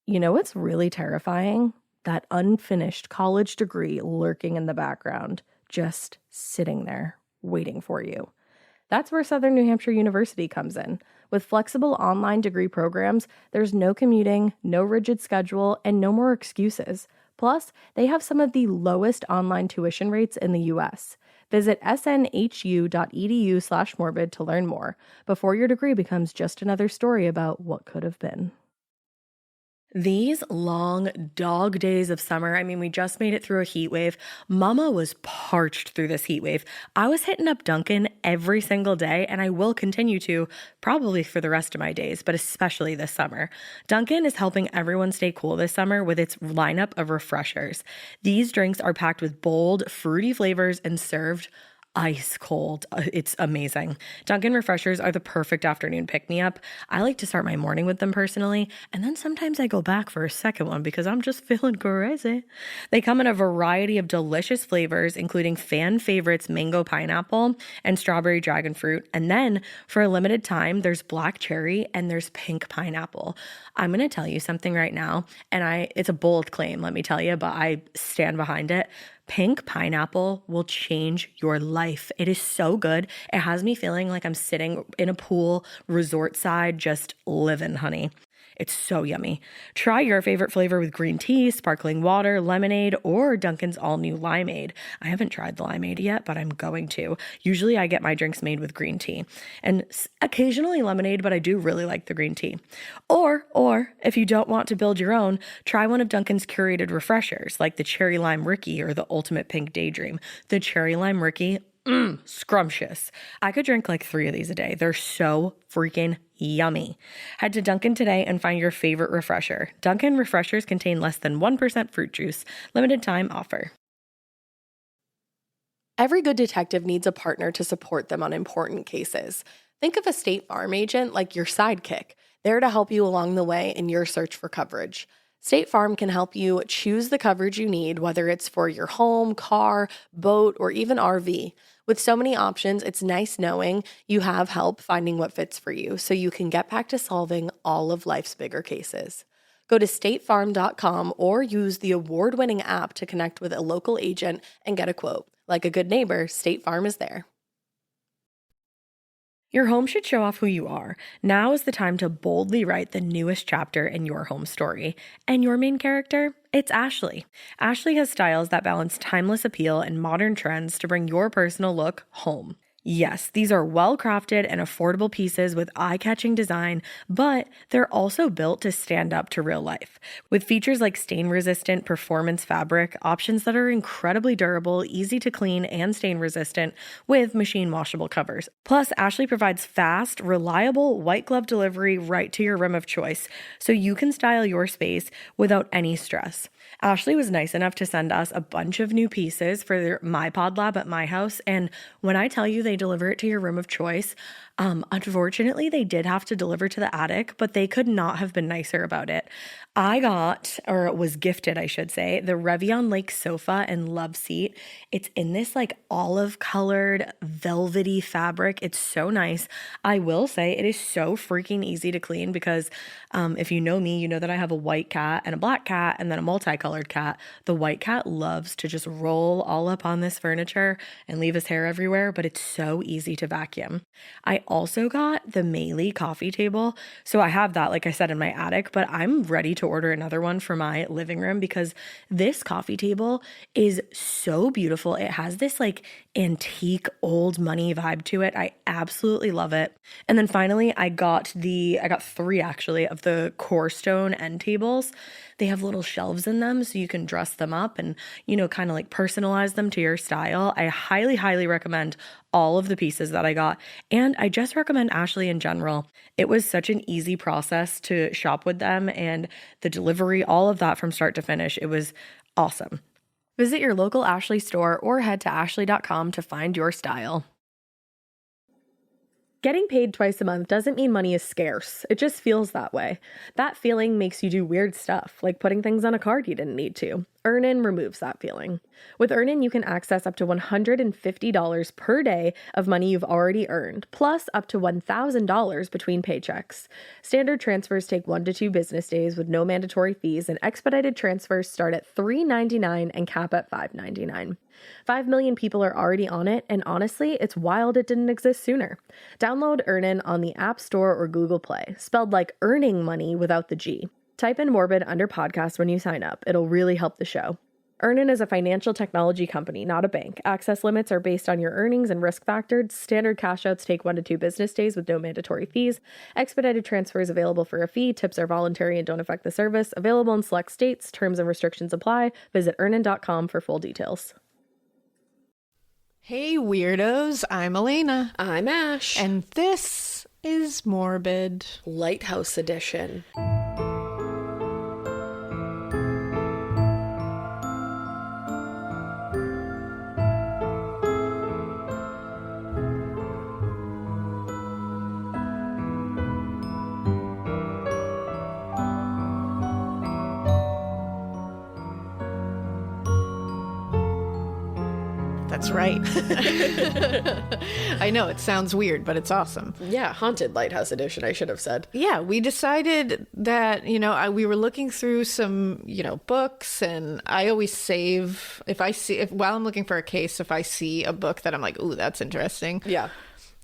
You know what's really terrifying? That unfinished college degree lurking in the background, just sitting there, waiting for you. That's where Southern New Hampshire University comes in. With flexible online degree programs, there's no commuting, no rigid schedule, and no more excuses. Plus, they have some of the lowest online tuition rates in the U.S. Visit snhu.edu/morbid to learn more before your degree becomes just another story about what could have been. These long dog days of summer, I mean, we just made it through a heat wave. Mama was parched through this heat wave. I was hitting up Dunkin' every single day, and I will continue to probably for the rest of my days, but especially this summer. Dunkin' is helping everyone stay cool this summer with its lineup of refreshers. These drinks are packed with bold, fruity flavors and served ice cold. It's amazing. Dunkin' refreshers are the perfect afternoon pick-me-up. I like to start my morning with them personally, and then sometimes I go back for a second one because I'm just feeling crazy. They come in a variety of delicious flavors, including fan favorites mango pineapple and strawberry dragon fruit. And then for a limited time, there's black cherry and there's pink pineapple. I'm going to tell you something right now, and it's a bold claim, let me tell you, but I stand behind it. Pink pineapple will change your life. It is so good. It has me feeling like I'm sitting in a pool, resort side, just living, honey. It's so yummy. Try your favorite flavor with green tea, sparkling water, lemonade, or Dunkin's all-new limeade. I haven't tried the limeade yet, but I'm going to. Usually I get my drinks made with green tea and occasionally lemonade, but I do really like the green tea. Or if you don't want to build your own, try one of Dunkin's curated refreshers like the Cherry Lime Ricky or the Ultimate Pink Daydream. The Cherry Lime Ricky, scrumptious. I could drink like 3 of these a day. They're so freaking yummy. Head to Dunkin' today and find your favorite refresher. Dunkin' refreshers contain less than 1% fruit juice. Limited time offer. Every good detective needs a partner to support them on important cases. Think of a State Farm agent like your sidekick, there to help you along the way in your search for coverage. State Farm can help you choose the coverage you need, whether it's for your home, car, boat, or even RV. With so many options, it's nice knowing you have help finding what fits for you so you can get back to solving all of life's bigger cases. Go to statefarm.com or use the award-winning app to connect with a local agent and get a quote. Like a good neighbor, State Farm is there. Your home should show off who you are. Now is the time to boldly write the newest chapter in your home story. And your main character? It's Ashley. Ashley has styles that balance timeless appeal and modern trends to bring your personal look home. Yes, these are well-crafted and affordable pieces with eye-catching design, but they're also built to stand up to real life. With features like stain-resistant performance fabric, options that are incredibly durable, easy to clean, and stain-resistant with machine-washable covers. Plus, Ashley provides fast, reliable, white-glove delivery right to your room of choice, so you can style your space without any stress. Ashley was nice enough to send us a bunch of new pieces for my pod lab at my house, and when I tell you they deliver it to your room of choice, unfortunately they did have to deliver to the attic, but they could not have been nicer about it. I got, or was gifted, I should say, the Revion Lake sofa and love seat. It's in this like olive colored velvety fabric. It's so nice. I will say it is so freaking easy to clean because if you know me, you know that I have a white cat and a black cat and then a multicolored cat. The white cat loves to just roll all up on this furniture and leave his hair everywhere, but it's so easy to vacuum. I also got the Meili coffee table. So I have that, like I said, in my attic, but I'm ready to order another one for my living room because this coffee table is so beautiful. It has this like antique old money vibe to it. I absolutely love it. And then finally, I got 3 actually of the core stone end tables. They have little shelves in them so you can dress them up and, kind of like personalize them to your style. I highly, highly recommend all of the pieces that I got. And I just recommend Ashley in general. It was such an easy process to shop with them and the delivery, all of that from start to finish. It was awesome. Visit your local Ashley store or head to ashley.com to find your style. Getting paid twice a month doesn't mean money is scarce. It just feels that way. That feeling makes you do weird stuff, like putting things on a card you didn't need to, Earnin removes that feeling. With Earnin, you can access up to $150 per day of money you've already earned, plus up to $1,000 between paychecks. Standard transfers take 1 to 2 business days with no mandatory fees, and expedited transfers start at $3.99 and cap at $5.99. 5 million people are already on it, and honestly, it's wild it didn't exist sooner. Download Earnin on the App Store or Google Play, spelled like earning money without the G. Type in Morbid under podcast when you sign up. It'll really help the show. Earnin is a financial technology company, not a bank. Access limits are based on your earnings and risk factors. Standard cash outs take 1 to 2 business days with no mandatory fees. Expedited transfers available for a fee. Tips are voluntary and don't affect the service. Available in select states. Terms and restrictions apply. Visit earnin.com for full details. Hey weirdos, I'm Alaina. I'm Ash. And this is Morbid. Lighthouse edition. That's right. I know, it sounds weird, but it's awesome. Yeah, Haunted Lighthouse edition, I should have said. Yeah, we decided that, we were looking through some, books, and I always save, while I'm looking for a case, if I see a book that I'm like, ooh, that's interesting. Yeah.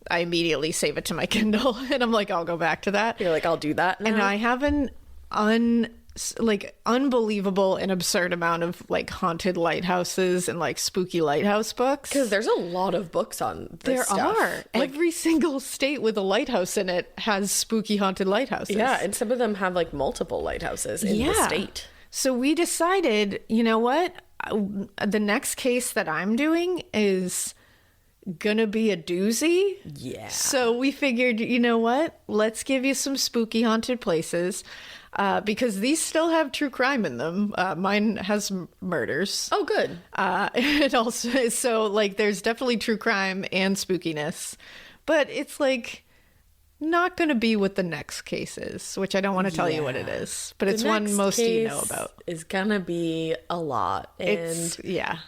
I immediately save it to my Kindle, and I'm like, I'll go back to that. You're like, I'll do that now. And I have an unbelievable and absurd amount of haunted lighthouses and spooky lighthouse books, because there's a lot of books on this stuff. Every single state with a lighthouse in it has spooky haunted lighthouses. Yeah, and some of them have multiple lighthouses in the state. So we decided, you know what, the next case that I'm doing is gonna be a doozy. Yeah. So we figured, you know what, let's give you some spooky haunted places. Because these still have true crime in them. Mine has murders. Oh, good. It also, so there's definitely true crime and spookiness, but it's not going to be what the next case is, which I don't want to tell you what it is, but it's one most of you know about. Is gonna be a lot, and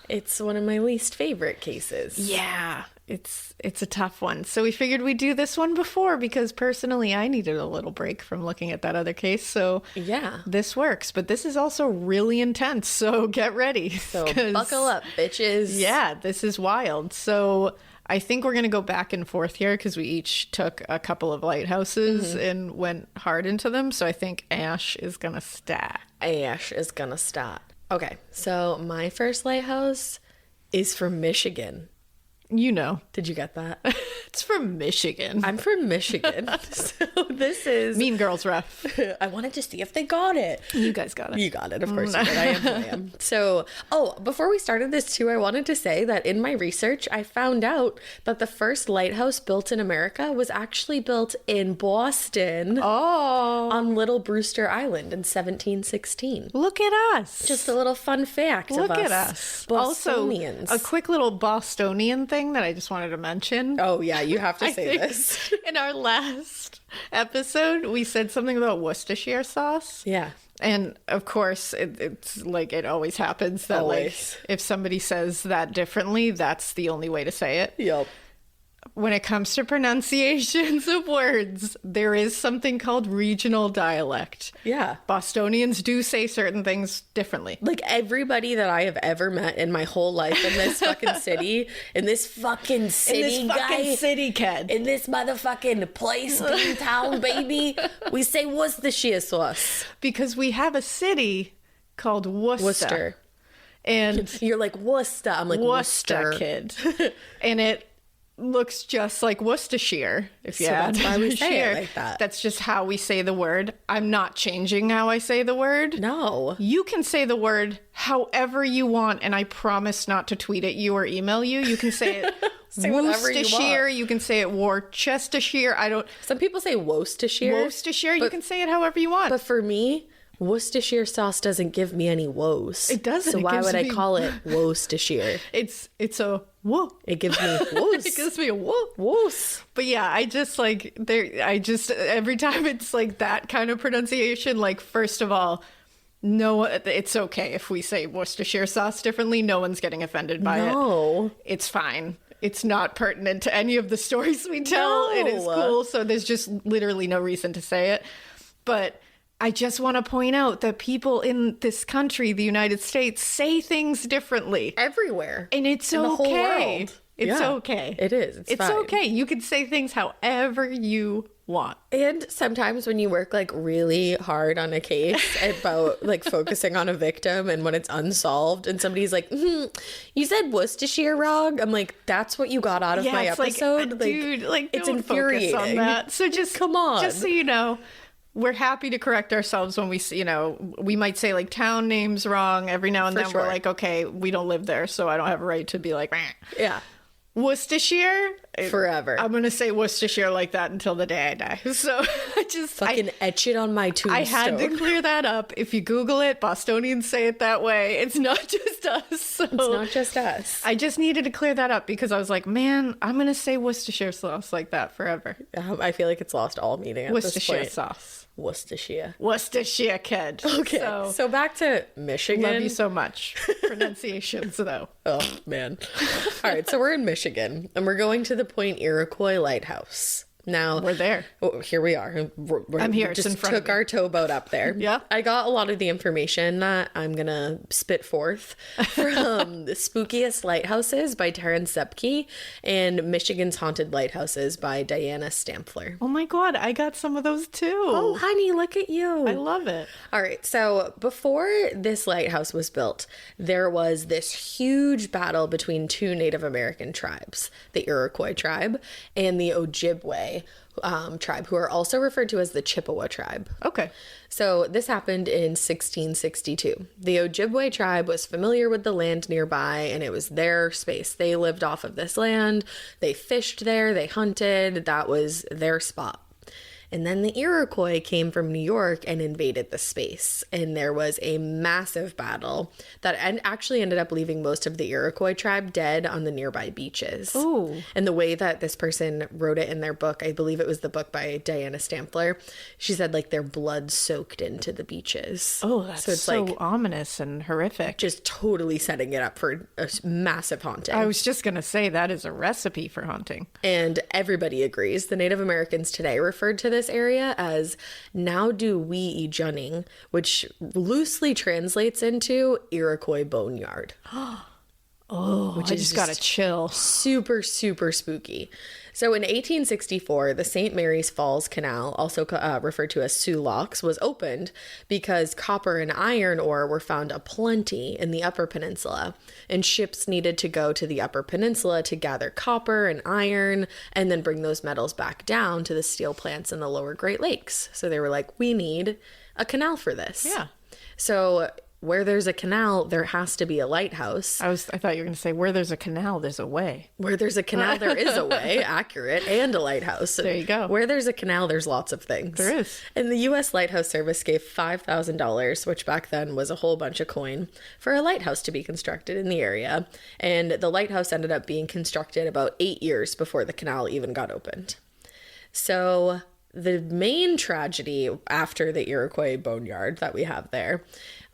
it's one of my least favorite cases. Yeah. It's a tough one. So we figured we'd do this one before, because personally I needed a little break from looking at that other case. So yeah, this works. But this is also really intense. So get ready. So buckle up, bitches. Yeah, this is wild. So I think we're going to go back and forth here, because we each took a couple of lighthouses and went hard into them. So I think Ash is going to start. Okay. So my first lighthouse is from Michigan. Did you get that? It's from Michigan. I'm from Michigan. So this is Mean Girls Rough. I wanted to see if they got it. You guys got it. You got it. Of course you did. I am who I am. So, before we started this too, I wanted to say that in my research, I found out that the first lighthouse built in America was actually built in Boston. Oh. On Little Brewster Island in 1716. Look at us. Just a little fun fact Look of at us. Bostonians. Also, a quick little Bostonian thing that I just wanted to mention. Oh, yeah, you have to say this. In our last episode, we said something about Worcestershire sauce. Yeah. And of course, it's it always happens that if somebody says that differently, that's the only way to say it. Yep. When it comes to pronunciations of words, there is something called regional dialect. Yeah. Bostonians do say certain things differently. Everybody that I have ever met in my whole life in this fucking city, in this fucking city, kid. In this motherfucking place, town, baby, we say Worcestershire sauce. Because we have a city called Worcester. And you're like, Worcester. I'm like, Worcester kid. And it looks just like Worcestershire. That's why we say it like that. That's just how we say the word. I'm not changing how I say the word. No. You can say the word however you want, and I promise not to tweet at you or email you. You can say it Worcestershire. You can say it Worcestershire. Some people say Worcestershire. Worcestershire. You can say it however you want. But for me, Worcestershire sauce doesn't give me any woes. It doesn't. So why would I call it Worcestershire? It's a whoa. It gives me woos. It gives me a whoa. Woos. But yeah, I just every time it's that kind of pronunciation, first of all, No, it's okay if we say Worcestershire sauce differently. No one's getting offended by it. No. It's fine. It's not pertinent to any of the stories we tell. It is cool. So there's just literally no reason to say it. But I just want to point out that people in this country, the United States, say things differently. Everywhere. And it's in okay. The whole world. It's okay. It is. It's fine. okay. You can say things however you want. And sometimes when you work like really hard on a case about like focusing on a victim and when it's unsolved and somebody's like, you said Worcestershire wrong. I'm like, that's what you got out of my episode. Like, dude, like it's don't infuriating. Focus on that. So just come on. Just so you know, we're happy to correct ourselves when we see, we might say like town names wrong every now and then. Sure. We're like, okay, we don't live there, so I don't have a right to be like, yeah. Worcestershire forever. I'm gonna say Worcestershire like that until the day I die. So I just fucking etch it on my tombstone. I had to clear that up. If you Google it, Bostonians say it that way. It's not just us. So it's not just us. I just needed to clear that up because I was like, man, I'm gonna say Worcestershire sauce like that forever. I feel like it's lost all meaning at Worcestershire this point. Sauce. Worcestershire kid. Okay, so back to Michigan. Love you so much. Pronunciations though. Oh man. All right, so we're in Michigan and we're going to the Point Iroquois Lighthouse. Now we're there. Oh, here we are. I'm here. Just it's in front took our towboat up there. Yeah. I got a lot of the information that I'm gonna spit forth from The Spookiest Lighthouses by Terrence Sepke and Michigan's Haunted Lighthouses by Dianna Stampfler. Oh my god, I got some of those too. Oh honey, look at you. I love it. All right, so before this lighthouse was built, there was this huge battle between two Native American tribes, the Iroquois tribe and the Ojibwe tribe, who are also referred to as the Chippewa tribe. Okay. So this happened in 1662. The Ojibwe tribe was familiar with the land nearby, and it was their space. They lived off of this land. They fished there. They hunted. That was their spot. And then the Iroquois came from New York and invaded the space. And there was a massive battle that actually ended up leaving most of the Iroquois tribe dead on the nearby beaches. Ooh. And the way that this person wrote it in their book, I believe it was the book by Dianna Stampfler, she said like their blood soaked into the beaches. Oh, that's so like, ominous and horrific. Just totally setting it up for a massive haunting. I was just going to say that is a recipe for haunting. And everybody agrees. The Native Americans today referred to this area as Now Do We Ejunning, which loosely translates into Iroquois Boneyard. Oh, which I just got a chill. Super, super spooky. So in 1864, the St. Mary's Falls Canal, also referred to as Sioux Locks, was opened because copper and iron ore were found aplenty in the Upper Peninsula, and ships needed to go to the Upper Peninsula to gather copper and iron and then bring those metals back down to the steel plants in the lower Great Lakes. So they were like, we need a canal for this. Yeah. So where there's a canal, there has to be a lighthouse. I thought you were going to say, where there's a canal, there's a way. Where there's a canal, there is a way. Accurate. And a lighthouse. There you go. Where there's a canal, there's lots of things. There is. And the U.S. Lighthouse Service gave $5,000, which back then was a whole bunch of coin, for a lighthouse to be constructed in the area. And the lighthouse ended up being constructed about 8 years before the canal even got opened. So the main tragedy after the Iroquois Boneyard that we have there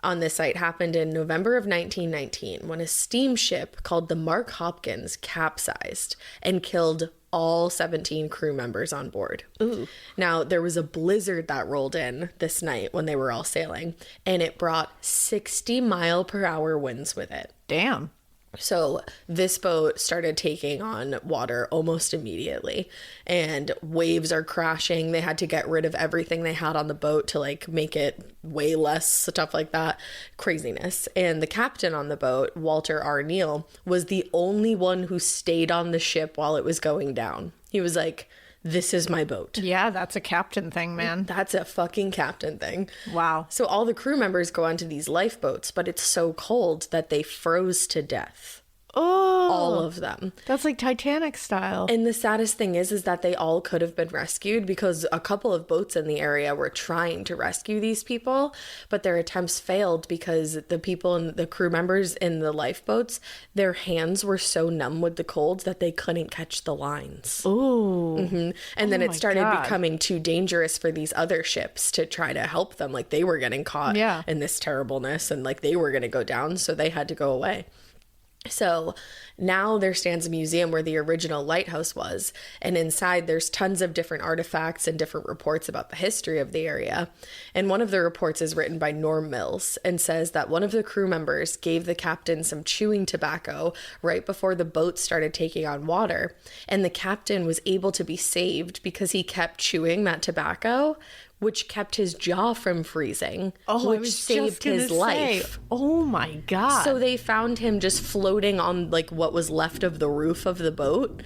on this site happened in November of 1919 when a steamship called the Mark Hopkins capsized and killed all 17 crew members on board. Ooh. Now, there was a blizzard that rolled in this night when they were all sailing, and it brought 60-mile-per-hour winds with it. Damn. So this boat started taking on water almost immediately, and waves are crashing. They had to get rid of everything they had on the boat to like make it way less, stuff like that. Craziness. And the captain on the boat, Walter R. Neal, was the only one who stayed on the ship while it was going down. He was like, this is my boat. Yeah, that's a captain thing, man. That's a fucking captain thing. Wow. So all the crew members go onto these lifeboats, but it's so cold that they froze to death. Oh, all of them. That's like Titanic style. And the saddest thing is that they all could have been rescued because a couple of boats in the area were trying to rescue these people, but their attempts failed because the people and the crew members in the lifeboats, their hands were so numb with the cold that they couldn't catch the lines. Ooh. And then it started becoming too dangerous for these other ships to try to help them. Like they were getting caught in this terribleness and like they were going to go down, so they had to go away. So now there stands a museum where the original lighthouse was, and inside there's tons of different artifacts and different reports about the history of the area. And one of the reports is written by Norm Mills and says that one of the crew members gave the captain some chewing tobacco right before the boat started taking on water, and the captain was able to be saved because he kept chewing that tobacco, which kept his jaw from freezing, which saved his life. Oh my God. So they found him just floating on like what was left of the roof of the boat,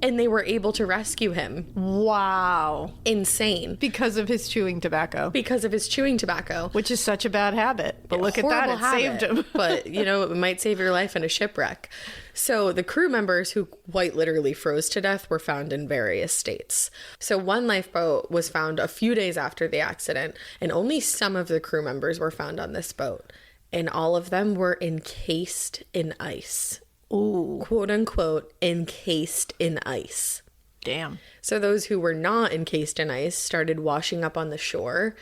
and they were able to rescue him. Wow. Insane. Because of his chewing tobacco. Because of his chewing tobacco. Which is such a bad habit. But look at that, it saved him. But, you know, it might save your life in a shipwreck. So the crew members who quite literally froze to death were found in various states. So one lifeboat was found a few days after the accident, and only some of the crew members were found on this boat. And all of them were encased in ice. Ooh. Quote unquote, encased in ice. Damn. So those who were not encased in ice started washing up on the shore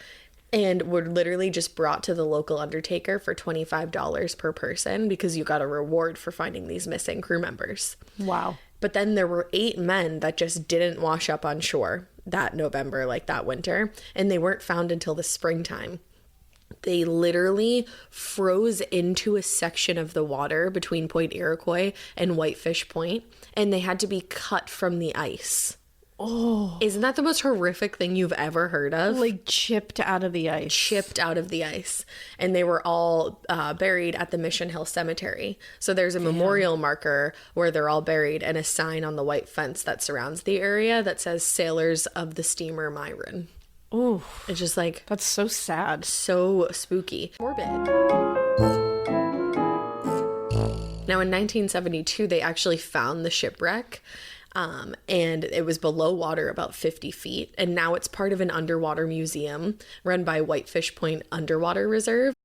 and were literally just brought to the local undertaker for $25 per person because you got a reward for finding these missing crew members. Wow. But then there were 8 men that just didn't wash up on shore that November, like that winter, and they weren't found until the springtime. They literally froze into a section of the water between Point Iroquois and Whitefish Point, and they had to be cut from the ice. Oh. Isn't that the most horrific thing you've ever heard of? Like chipped out of the ice. Chipped out of the ice. And they were all buried at the Mission Hill Cemetery. So there's a memorial marker where they're all buried and a sign on the white fence that surrounds the area that says Sailors of the Steamer Myron. Oh, it's just like, that's so sad. So spooky. Morbid. Now in 1972, they actually found the shipwreck. And it was below water about 50 feet. And now it's part of an underwater museum run by Whitefish Point Underwater Reserve.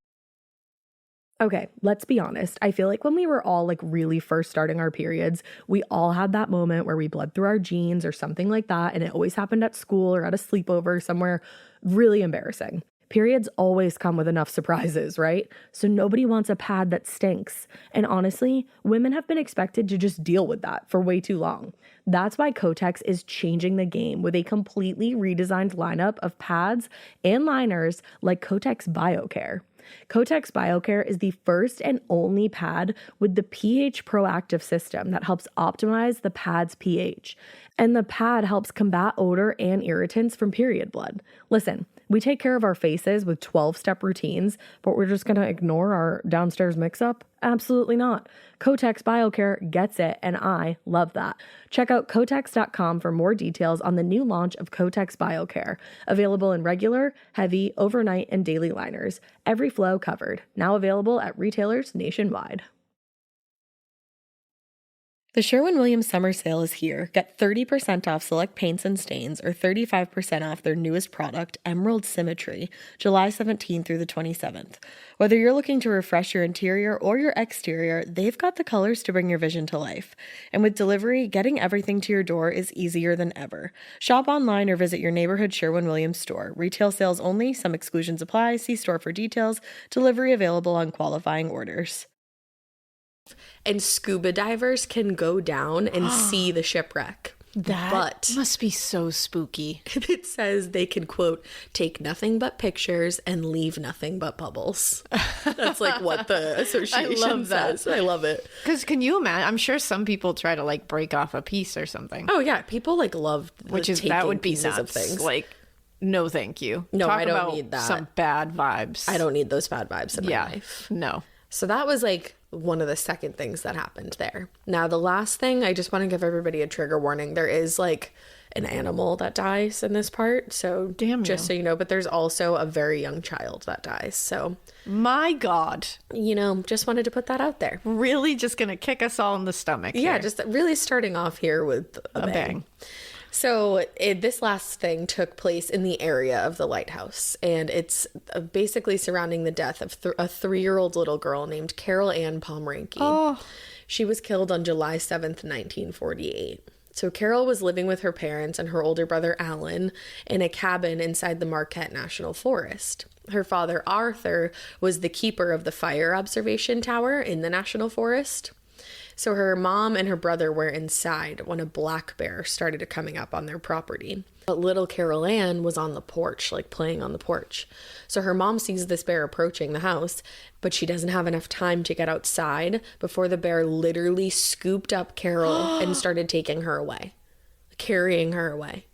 Okay, let's be honest. I feel like when we were all like really first starting our periods, we all had that moment where we bled through our jeans or something like that. And it always happened at school or at a sleepover somewhere really embarrassing. Periods always come with enough surprises, right? So nobody wants a pad that stinks. And honestly, women have been expected to just deal with that for way too long. That's why Kotex is changing the game with a completely redesigned lineup of pads and liners like Kotex BioCare. Kotex BioCare is the first and only pad with the pH proactive system that helps optimize the pad's pH. And the pad helps combat odor and irritants from period blood. Listen, we take care of our faces with 12-step routines, but we're just going to ignore our downstairs mix-up? Absolutely not. Kotex BioCare gets it, and I love that. Check out Kotex.com for more details on the new launch of Kotex BioCare, available in regular, heavy, overnight, and daily liners. Every flow covered. Now available at retailers nationwide. The Sherwin-Williams summer sale is here. Get 30% off select paints and stains or 35% off their newest product, Emerald Symmetry, July 17th through the 27th. Whether you're looking to refresh your interior or your exterior, they've got the colors to bring your vision to life. And with delivery, getting everything to your door is easier than ever. Shop online or visit your neighborhood Sherwin-Williams store. Retail sales only. Some exclusions apply. See store for details. Delivery available on qualifying orders. And scuba divers can go down and see the shipwreck. That must be so spooky. It says they can, quote, take nothing but pictures and leave nothing but bubbles. That's like what the association says. I love it. Because can you imagine? I'm sure some people try to like break off a piece or something. Oh yeah, people like love that would be pieces nuts. Of things. Like, no, thank you. No, Talk I don't about need that. Some bad vibes. I don't need those bad vibes in my life. No. So that was like one of the second things that happened there. Now, the last thing, I just want to give everybody a trigger warning. There is like an animal that dies in this part. So Damn just you. so you know, but there's also a very young child that dies. So, My God. you know, just wanted to put that out there. Really just going to kick us all in the stomach Yeah, here. just really starting off here with a bang. So this last thing took place in the area of the lighthouse, and it's basically surrounding the death of a 3-year-old little girl named Carol Ann Pomeranke. Oh. She was killed on July 7th, 1948. So Carol was living with her parents and her older brother Alan in a cabin inside the Marquette National Forest. Her father Arthur was the keeper of the fire observation tower in the National Forest. So her mom and her brother were inside when a black bear started coming up on their property. But little Carol Ann was on the porch, like playing on the porch. So her mom sees this bear approaching the house, but she doesn't have enough time to get outside before the bear literally scooped up Carol and started taking her away, carrying her away.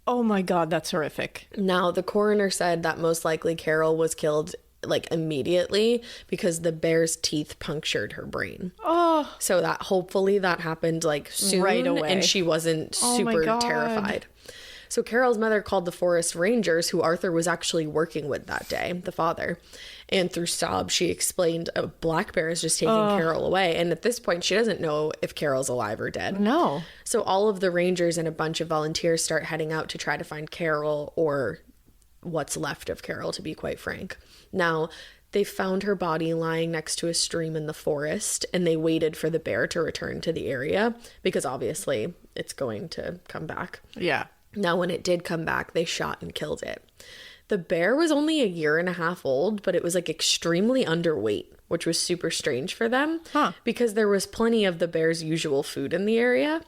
Oh my God, that's horrific. Now, the coroner said that most likely Carol was killed like immediately because the bear's teeth punctured her brain. Oh. So that hopefully that happened like soon Right away. and she wasn't Oh my super God. terrified. So Carol's mother called the forest rangers, who Arthur was actually working with that day, the father. And through sobs, she explained a black bear is just taking Carol away. And at this point, she doesn't know if Carol's alive or dead. No. So all of the rangers and a bunch of volunteers start heading out to try to find Carol, or what's left of Carol, to be quite frank. Now, they found her body lying next to a stream in the forest, and they waited for the bear to return to the area because obviously it's going to come back. Yeah. Now, when it did come back, they shot and killed it. The bear was only 1.5 years old, but it was like extremely underweight, which was super strange for them because there was plenty of the bear's usual food in the area.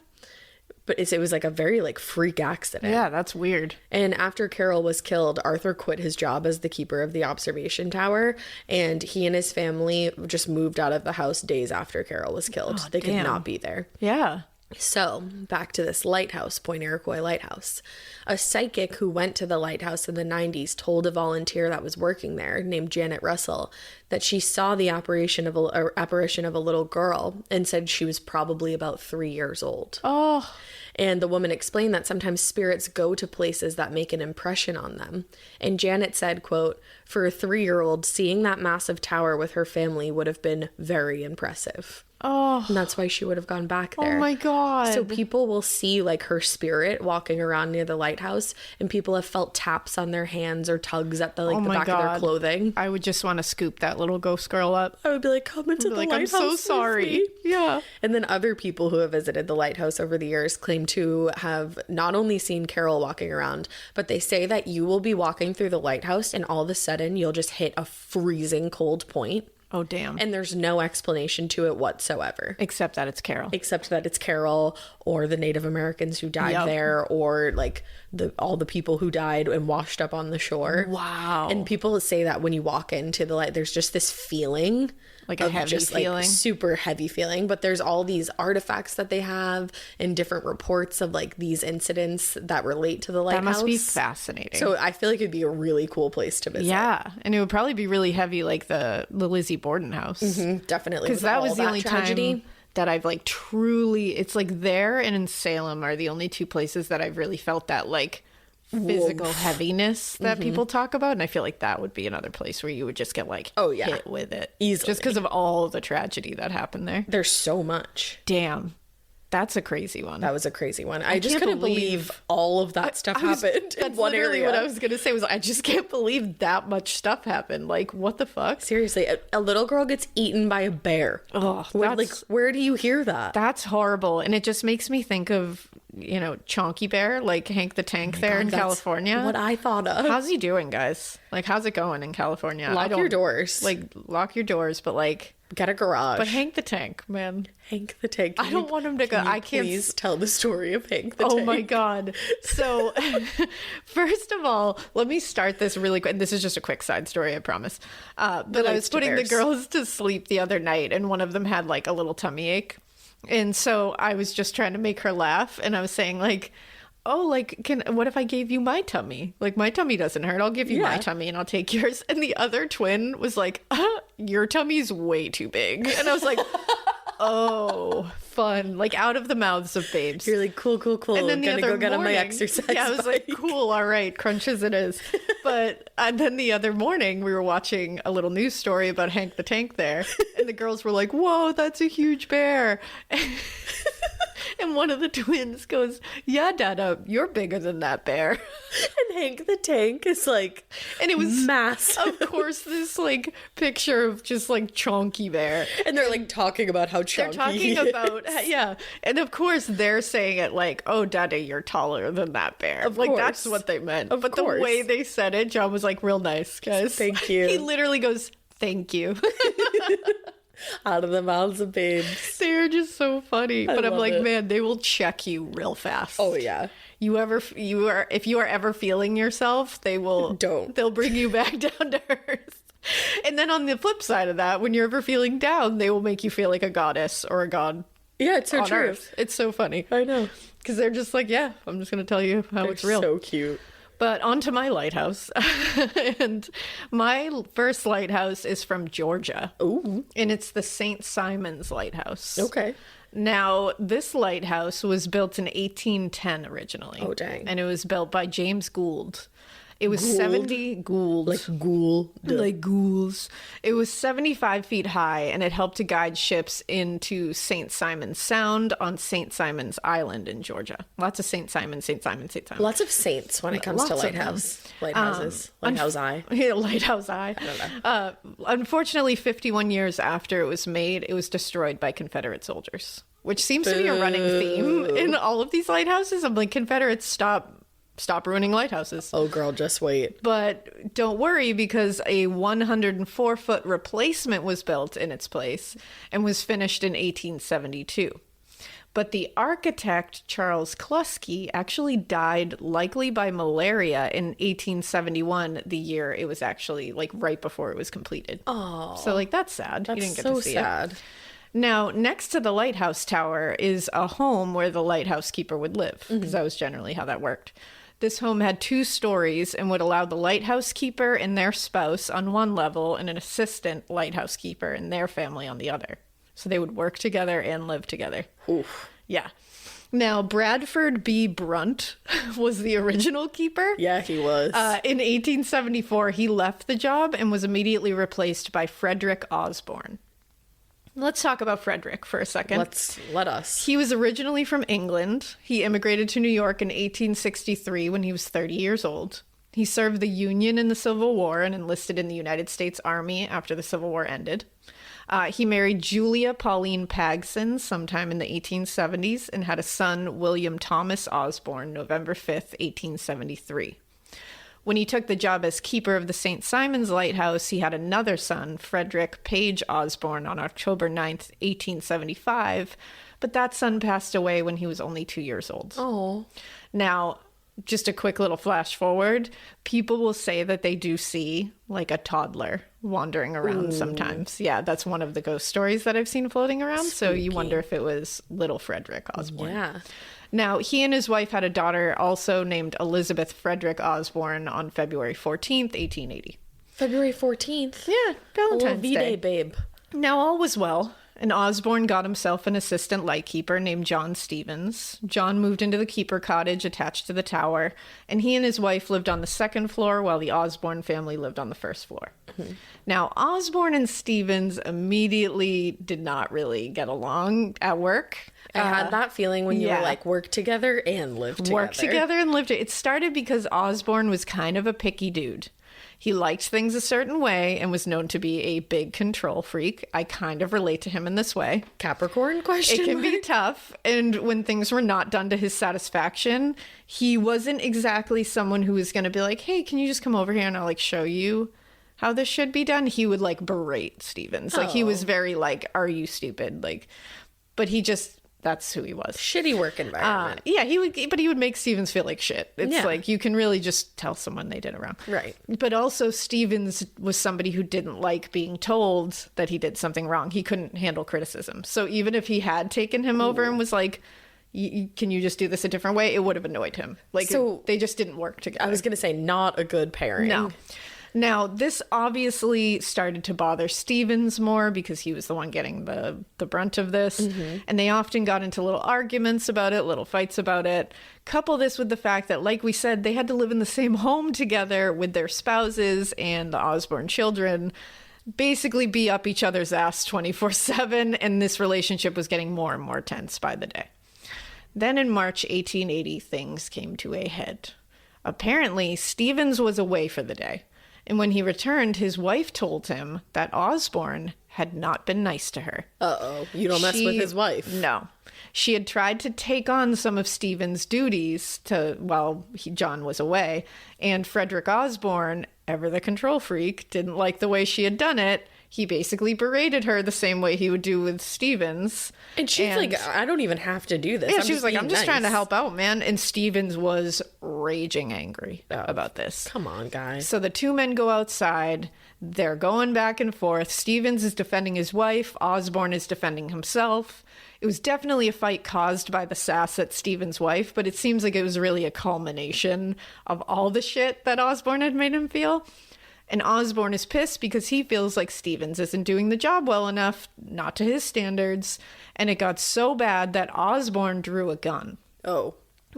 But it was like a very like freak accident. Yeah, that's weird. And after Carol was killed, Arthur quit his job as the keeper of the observation tower, and he and his family just moved out of the house days after Carol was killed. They could not be there. Yeah. So, back to this lighthouse, Point Iroquois Lighthouse. A psychic who went to the lighthouse in the 90s told a volunteer that was working there, named Janet Russell, that she saw the apparition of a little girl and said she was probably about 3 years old. Oh. And the woman explained that sometimes spirits go to places that make an impression on them. And Janet said, quote, "For a 3-year-old, seeing that massive tower with her family would have been very impressive." Oh. And that's why she would have gone back there. Oh my God. So people will see like her spirit walking around near the lighthouse, and people have felt taps on their hands or tugs at the the back of their clothing. I would just want to scoop that little ghost girl up. I would be like, come into the lighthouse. I'm so with sorry. me. Yeah. And then other people who have visited the lighthouse over the years claim to have not only seen Carol walking around, but they say that you will be walking through the lighthouse and all of a sudden you'll just hit a freezing cold point. Oh, damn. And there's no explanation to it whatsoever. Except that it's Carol. Except that it's Carol or the Native Americans who died there, or like all the people who died and washed up on the shore. Wow. And people say that when you walk into the light, there's just this feeling. Like a heavy feeling. Like super heavy feeling. But there's all these artifacts that they have and different reports of like these incidents that relate to the lighthouse. That must be fascinating. So I feel like it'd be a really cool place to visit. Yeah. And it would probably be really heavy like the Lizzie Borden house. Definitely. Because that was the only tragedy. time that I've like truly, it's like there and in Salem are the only two places that I've really felt that like physical heaviness that people talk about. And I feel like that would be another place where you would just get like hit with it. Easily. Just because of all the tragedy that happened there. There's so much. Damn. That's a crazy one. That was a crazy one. I just can't couldn't believe all of that stuff happened in one area. What I was going to say was I just can't believe that much stuff happened. Like, what the fuck? Seriously, a little girl gets eaten by a bear. Oh, where do you hear that? That's horrible. And it just makes me think of, Chonky Bear, like Hank the Tank in California. What I thought of. How's he doing, guys? Like, how's it going in California? Lock your doors. Like, lock your doors, but like... Get a garage. But Hank the Tank, man. Hank the Tank. I don't want him to go. I can't. Please tell the story of Hank the Tank. Oh my God. So, first of all, let me start this really quick. This is just a quick side story, I promise. But I was putting the girls to sleep the other night, and one of them had like a little tummy ache. And so I was just trying to make her laugh. And I was saying like, oh, like, what if I gave you my tummy? Like, my tummy doesn't hurt. I'll give you my tummy and I'll take yours. And the other twin was like, your tummy's way too big. And I was like, oh, fun. Like out of the mouths of babes. You're like, cool. And then Gonna go get on my exercise Yeah, I was like, bike. cool, all right, crunch as it is. But and then the other morning, we were watching a little news story about Hank the Tank there. And the girls were like, whoa, that's a huge bear. And one of the twins goes, yeah, Dada, you're bigger than that bear. And Hank the Tank is like, And it was massive. Of course, this like picture of just like chunky bear. And they're like talking about how chunky They're he talking is. about, yeah. And of course, they're saying it like, oh, Dada, you're taller than that bear. Of like, course. that's what they meant. Of but course. the way they said it, John was like, real nice, guys. Thank you. He literally goes, thank you. Out of the mouths of babes. They're just so funny. But I'm love like, it. man, they will check you real fast. Oh, yeah. If you are ever feeling yourself, they will. Don't. They'll bring you back down to earth. And then on the flip side of that, when you're ever feeling down, they will make you feel like a goddess or a god. Yeah, it's so on true. Earth. It's so funny. I know. Because they're just like, yeah, I'm just going to tell you how it's real. So cute. But on to my lighthouse. And my first lighthouse is from Georgia. Ooh. And it's the St. Simon's Lighthouse. Okay. Now, this lighthouse was built in 1810 originally. Oh, dang. And it was built by James Gould. It was Gould? 70 Gould. Like ghoul. Like ghouls. It was 75 feet high, and it helped to guide ships into St. Simon's Sound on St. Simon's Island in Georgia. Lots of St. Simon. Lots of saints when it comes to Lots of them. lighthouses. Lighthouse Eye. Yeah, Lighthouse Eye. I don't know. Unfortunately, 51 years after it was made, it was destroyed by Confederate soldiers, which seems to be a running theme in all of these lighthouses. I'm like, Confederates, stop ruining lighthouses. Oh, girl, just wait. But don't worry, because a 104-foot replacement was built in its place and was finished in 1872. But the architect, Charles Kluski, actually died likely by malaria in 1871, the year it was actually like right before it was completed. Oh. So like that's sad. That's You didn't get so to see sad. it. Now, next to the lighthouse tower is a home where the lighthouse keeper would live, because that was generally how that worked. This home had 2 stories and would allow the lighthouse keeper and their spouse on one level and an assistant lighthouse keeper and their family on the other. So they would work together and live together. Oof. Yeah. Now, Bradford B. Brunt was the original keeper. Yeah, he was. In 1874, he left the job and was immediately replaced by Frederick Osborne. Let's talk about Frederick for a second. Let us. He was originally from England. He immigrated to New York in 1863 when he was 30 years old. He served the Union in the Civil War and enlisted in the United States Army after the Civil War ended. He married Julia Pauline Pagson sometime in the 1870s and had a son, William Thomas Osborne, November 5th, 1873. When he took the job as keeper of the St. Simon's Lighthouse, he had another son, Frederick Page Osborne, on October 9th, 1875, but that son passed away when he was only 2 years old. Oh. Now, just a quick little flash forward, people will say that they do see like a toddler wandering around sometimes. Yeah, that's one of the ghost stories that I've seen floating around. So you wonder if it was little Frederick Osborne. Yeah. Now, he and his wife had a daughter also named Elizabeth Frederick Osborne on February 14th, 1880. February 14th. Yeah, Valentine's V-Day, Day. babe. Now, all was well, and Osborne got himself an assistant lightkeeper named John Stevens. John moved into the keeper cottage attached to the tower, and he and his wife lived on the 2nd floor while the Osborne family lived on the 1st floor. Mm-hmm. Now, Osborne and Stevens immediately did not really get along at work. I had that feeling when you yeah. were like, work together and live together. Work together and live together. It started because Osborne was kind of a picky dude. He liked things a certain way and was known to be a big control freak. I kind of relate to him in this way. Capricorn question It can mark? be tough. And when things were not done to his satisfaction, he wasn't exactly someone who was going to be like, hey, can you just come over here and I'll like show you how this should be done? He would like berate Stevens. Like he was very like, are you stupid? Like, but he just... That's who he was. Shitty work environment. Yeah, he would make Stevens feel like shit. It's like you can really just tell someone they did it wrong. Right. But also Stevens was somebody who didn't like being told that he did something wrong. He couldn't handle criticism. So even if he had taken him over and was like, can you just do this a different way? It would have annoyed him. Like, So they just didn't work together. I was going to say, not a good pairing. No. Now, this obviously started to bother Stevens more because he was the one getting the brunt of this. And they often got into little arguments about it, little fights about it. Couple this with the fact that, like we said, they had to live in the same home together with their spouses and the Osborne children, basically be up each other's ass 24/7. And this relationship was getting more and more tense by the day. Then in March 1880, things came to a head. Apparently, Stevens was away for the day. And when he returned, his wife told him that Osborne had not been nice to her. Uh-oh. You don't mess with his wife. No. She had tried to take on some of Stevens' duties while John was away. And Frederick Osborne, ever the control freak, didn't like the way she had done it. He basically berated her the same way he would do with Stevens. And she's like, I don't even have to do this. Yeah, she was like, I'm just nice. trying to help out, man. And Stevens was raging angry about this. Come on, guys. So the two men go outside. They're going back and forth. Stevens is defending his wife. Osborne is defending himself. It was definitely a fight caused by the sass at Stevens' wife, but it seems like it was really a culmination of all the shit that Osborne had made him feel. And Osborne is pissed because he feels like Stevens isn't doing the job well enough, not to his standards. And it got so bad that Osborne drew a gun. Oh.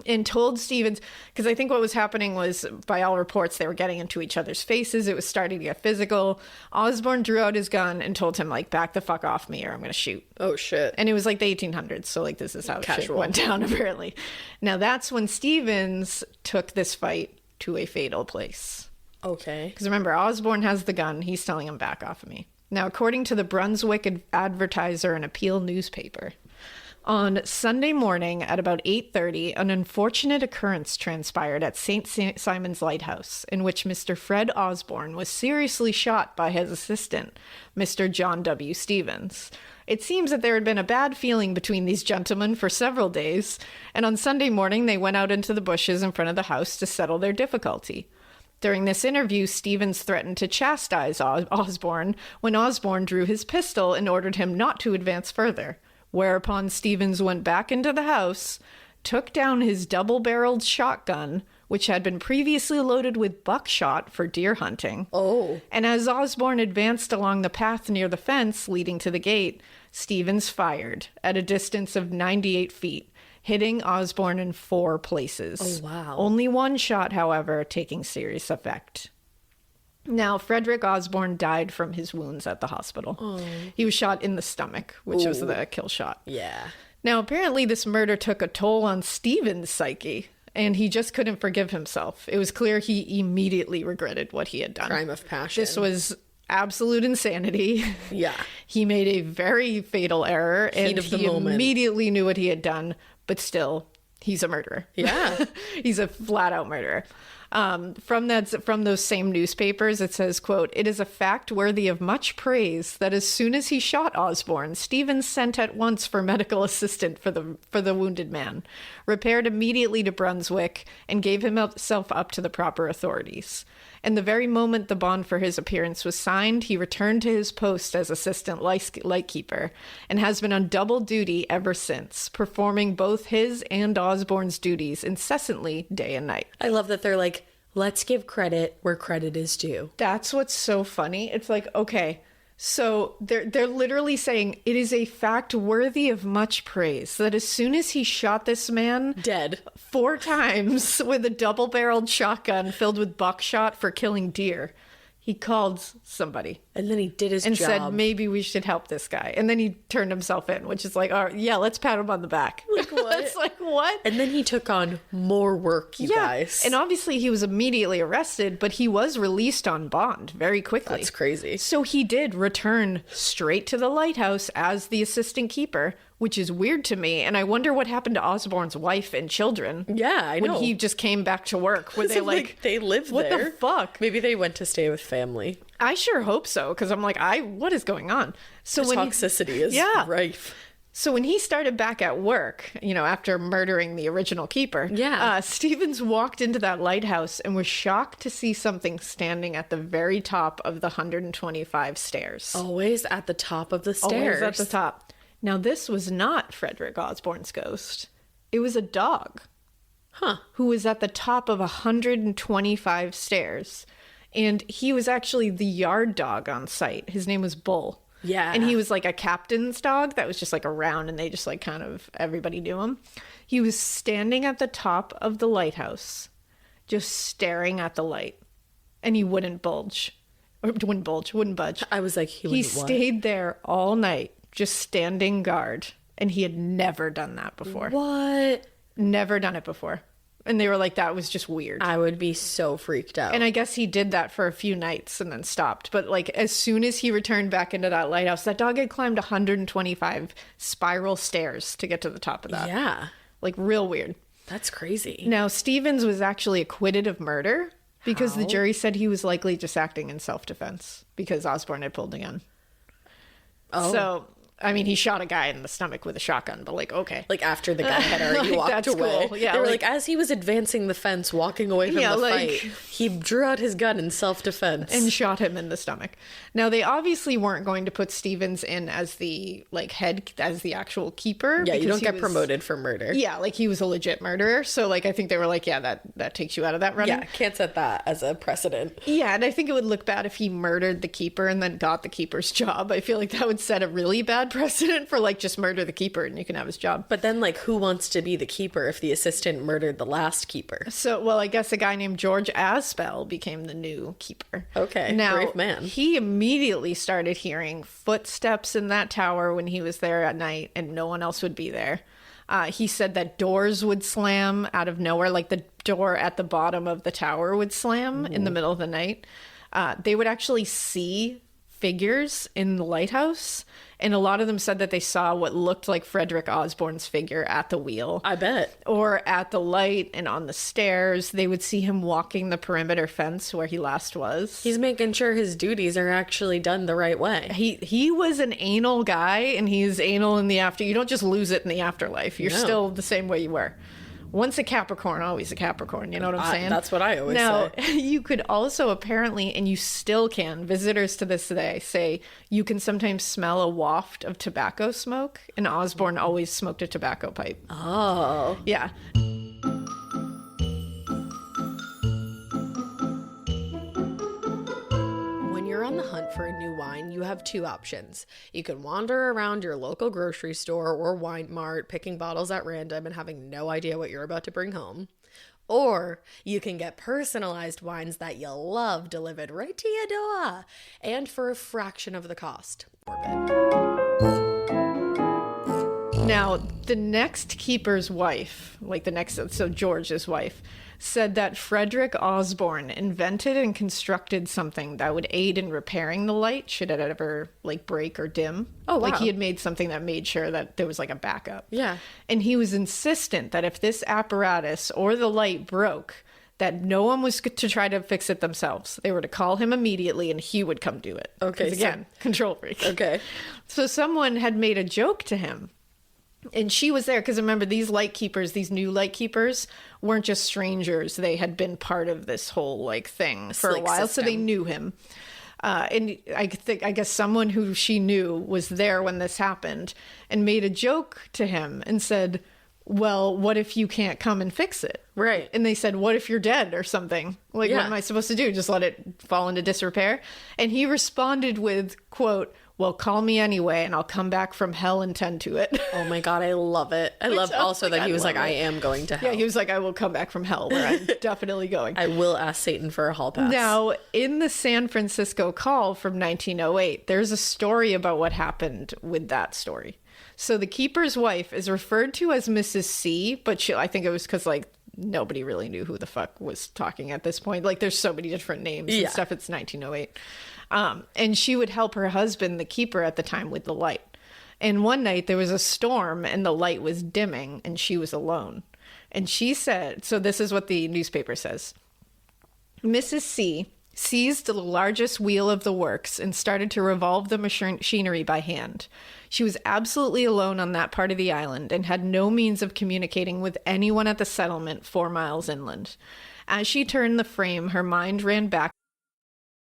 And told Stevens, because I think what was happening was, by all reports, they were getting into each other's faces. It was starting to get physical. Osborne drew out his gun and told him, like, back the fuck off me or I'm going to shoot. Oh, shit. And it was like the 1800s. So, like, this is how shit went down, apparently. Now, that's when Stevens took this fight to a fatal place. Okay. Because remember, Osborne has the gun. He's telling him, back off of me. Now, according to the Brunswick Advertiser and Appeal newspaper, on Sunday morning at about 8:30, an unfortunate occurrence transpired at St. Simon's Lighthouse, in which Mr. Fred Osborne was seriously shot by his assistant, Mr. John W. Stevens. It seems that there had been a bad feeling between these gentlemen for several days, and on Sunday morning they went out into the bushes in front of the house to settle their difficulty. During this interview, Stevens threatened to chastise Osborne when Osborne drew his pistol and ordered him not to advance further, whereupon Stevens went back into the house, took down his double-barreled shotgun, which had been previously loaded with buckshot for deer hunting. Oh. And as Osborne advanced along the path near the fence leading to the gate, Stevens fired at a distance of 98 feet. Hitting Osborne in 4 places. Oh, wow. Only one shot, however, taking serious effect. Now, Frederick Osborne died from his wounds at the hospital. Oh. He was shot in the stomach, which was the kill shot. Yeah. Now, apparently this murder took a toll on Stevens' psyche, and he just couldn't forgive himself. It was clear he immediately regretted what he had done. Crime of passion. This was absolute insanity. Yeah. He made a very fatal error, and he immediately knew what he had done. But still, he's a murderer. Yeah. He's a flat-out murderer. From those same newspapers, it says, quote, "It is a fact worthy of much praise that as soon as he shot Osborne, Stevens sent at once for medical assistance for the wounded man, repaired immediately to Brunswick, and gave himself up to the proper authorities. And the very moment the bond for his appearance was signed, he returned to his post as assistant lightkeeper and has been on double duty ever since, performing both his and Osborne's duties incessantly day and night." I love that they're like, let's give credit where credit is due. That's what's so funny. It's like, okay, so they're literally saying it is a fact worthy of much praise that as soon as he shot this man dead 4 times with a double-barreled shotgun filled with buckshot for killing deer, he called somebody. And then he did his and job. said, maybe we should help this guy. And then he turned himself in, which is like, all right, yeah, let's pat him on the back. Like, what? It's like, what? And then he took on more work, you guys. And obviously he was immediately arrested, but he was released on bond very quickly. That's crazy. So he did return straight to the lighthouse as the assistant keeper, which is weird to me. And I wonder what happened to Osborne's wife and children. Yeah, I know. When he just came back to work. Were they like, they lived what there? What the fuck? Maybe they went to stay with family. I sure hope so, because I'm like, what is going on? So when toxicity is rife. So when he started back at work, after murdering the original keeper, Stevens walked into that lighthouse and was shocked to see something standing at the very top of the 125 stairs. Always at the top of the stairs. Always at the top. Now, this was not Frederick Osborne's ghost. It was a dog. Who was at the top of 125 stairs. And he was actually the yard dog on site. His name was Bull. Yeah. And he was like a captain's dog that was just like around, and they just like kind of, everybody knew him. He was standing at the top of the lighthouse, just staring at the light. And he wouldn't budge. I was like, he stayed there all night, just standing guard. And he had never done that before. What? Never done it before. And they were like, that was just weird. I would be so freaked out. And I guess he did that for a few nights and then stopped. But like as soon as he returned back into that lighthouse, that dog had climbed 125 spiral stairs to get to the top of that. Yeah. Like real weird. That's crazy. Now, Stevens was actually acquitted of murder because the jury said he was likely just acting in self-defense because Osborne had pulled a gun. Oh. So, I mean, he shot a guy in the stomach with a shotgun, but like, okay. Like after the guy had already Like, walked that's away. cool. Yeah, they were like- like, as he was advancing the fence, walking away from the like- fight, he drew out his gun in self-defense. And shot him in the stomach. Now, they obviously weren't going to put Stevens in as the like head, as the actual keeper. yeah, you because don't he get was- promoted for murder. Yeah, like he was a legit murderer. So like, I think they were like, yeah, that takes you out of that running. Yeah, can't set that as a precedent. Yeah, and I think it would look bad if he murdered the keeper and then got the keeper's job. I feel like that would set a really bad precedent for like just murder the keeper and you can have his job. But then, like, who wants to be the keeper if the assistant murdered the last keeper? So, well, I guess a guy named George Aspel became the new keeper. Okay, now, brave man. He immediately started hearing footsteps in that tower when he was there at night and no one else would be there. He said that doors would slam out of nowhere, like the door at the bottom of the tower would slam in the middle of the night. They would actually see figures in the lighthouse, and a lot of them said that they saw what looked like Frederick Osborne's figure at the wheel. I bet. Or at the light and on the stairs. They would see him walking the perimeter fence where he last was. He's making sure his duties are actually done the right way. He was an anal guy, and he's anal in the after. You don't just lose it in the afterlife. You're No. still the same way you were. Once a Capricorn, always a Capricorn. You know what I'm saying? That's what I always now, say. you could also apparently, and you still can, visitors to this day say you can sometimes smell a waft of tobacco smoke, and Osborne always smoked a tobacco pipe. Oh. Yeah. When you're on the hunt for a new wine, you have two options. You can wander around your local grocery store or wine mart, picking bottles at random and having no idea what you're about to bring home. Or you can get personalized wines that you love delivered right to your door, and for a fraction of the cost. Morbid. Now, the next keeper's wife, so George's wife, said that Frederick Osborne invented and constructed something that would aid in repairing the light should it ever like break or dim. Oh, wow. Like he had made something that made sure that there was like a backup. Yeah. And he was insistent that if this apparatus or the light broke, that no one was to try to fix it themselves. They were to call him immediately and he would come do it. Okay, 'Cause again, control freak. Okay. So someone had made a joke to him. And she was there because remember, these new light keepers weren't just strangers. They had been part of this whole like thing for a Slick while. system. So they knew him. And I guess someone who she knew was there when this happened and made a joke to him and said, well, what if you can't come and fix it? Right. And they said, what if you're dead or something? Like, Yeah. what am I supposed to do? Just let it fall into disrepair? And he responded with, quote, well, call me anyway and I'll come back from hell and tend to it. Oh my God, I love it. I love also that he was like, I am going to hell. Yeah, he was like, I will come back from hell where I'm definitely going. I will ask Satan for a hall pass. Now, in the San Francisco Call from 1908, there's a story about what happened with that story. So the keeper's wife is referred to as Mrs. C, but I think it was because like nobody really knew who the fuck was talking at this point. Like there's so many different names and stuff. It's 1908. And she would help her husband, the keeper at the time, with the light. And one night there was a storm and the light was dimming and she was alone. And she said, so this is what the newspaper says. Mrs. C seized the largest wheel of the works and started to revolve the machinery by hand. She was absolutely alone on that part of the island and had no means of communicating with anyone at the settlement 4 miles inland. As she turned the frame, her mind ran back.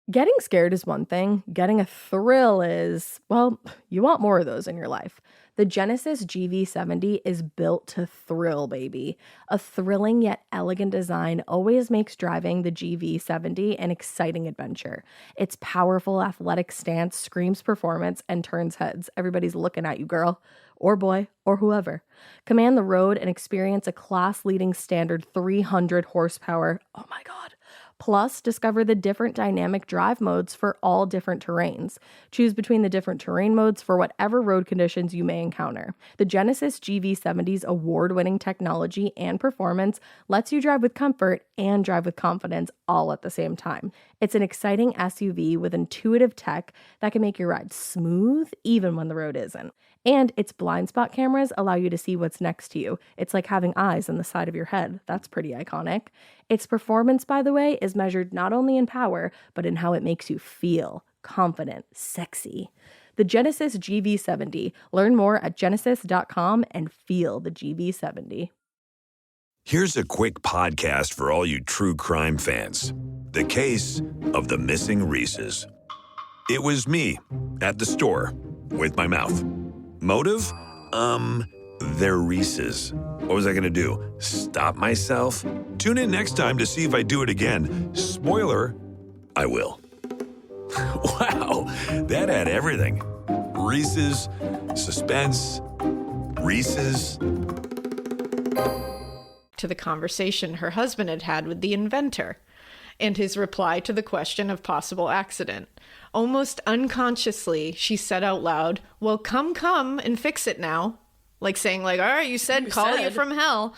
Getting scared is one thing. Getting a thrill is, well, you want more of those in your life. The Genesis GV70 is built to thrill, baby. A thrilling yet elegant design always makes driving the GV70 an exciting adventure. Its powerful athletic stance screams performance and turns heads. Everybody's looking at you, girl, or boy, or whoever. Command the road and experience a class-leading standard 300 horsepower. Oh my God. Plus, discover the different dynamic drive modes for all different terrains. Choose between the different terrain modes for whatever road conditions you may encounter. The Genesis GV70's award-winning technology and performance lets you drive with comfort and drive with confidence all at the same time. It's an exciting SUV with intuitive tech that can make your ride smooth even when the road isn't. And its blind spot cameras allow you to see what's next to you. It's like having eyes on the side of your head. That's pretty iconic. Its performance, by the way, is measured not only in power, but in how it makes you feel confident, sexy. The Genesis GV70. Learn more at genesis.com and feel the GV70. Here's a quick podcast for all you true crime fans. The case of the missing Reeses. It was me at the store with my mouth. Motive? They're Reese's. What was I going to do? Stop myself? Tune in next time to see if I do it again. Spoiler, I will. Wow, that had everything. Reese's, suspense, Reese's. To the conversation her husband had had with the inventor and his reply to the question of possible accident. Almost unconsciously, she said out loud, "Well, come and fix it now." Like saying, like, all right, you said call you from hell.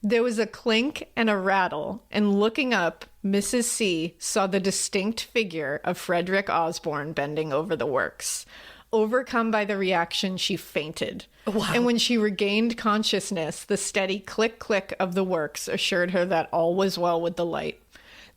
There was a clink and a rattle, and looking up, Mrs. C saw the distinct figure of Frederick Osborne bending over the works. Overcome by the reaction, she fainted. Wow. And when she regained consciousness, the steady click-click of the works assured her that all was well with the light.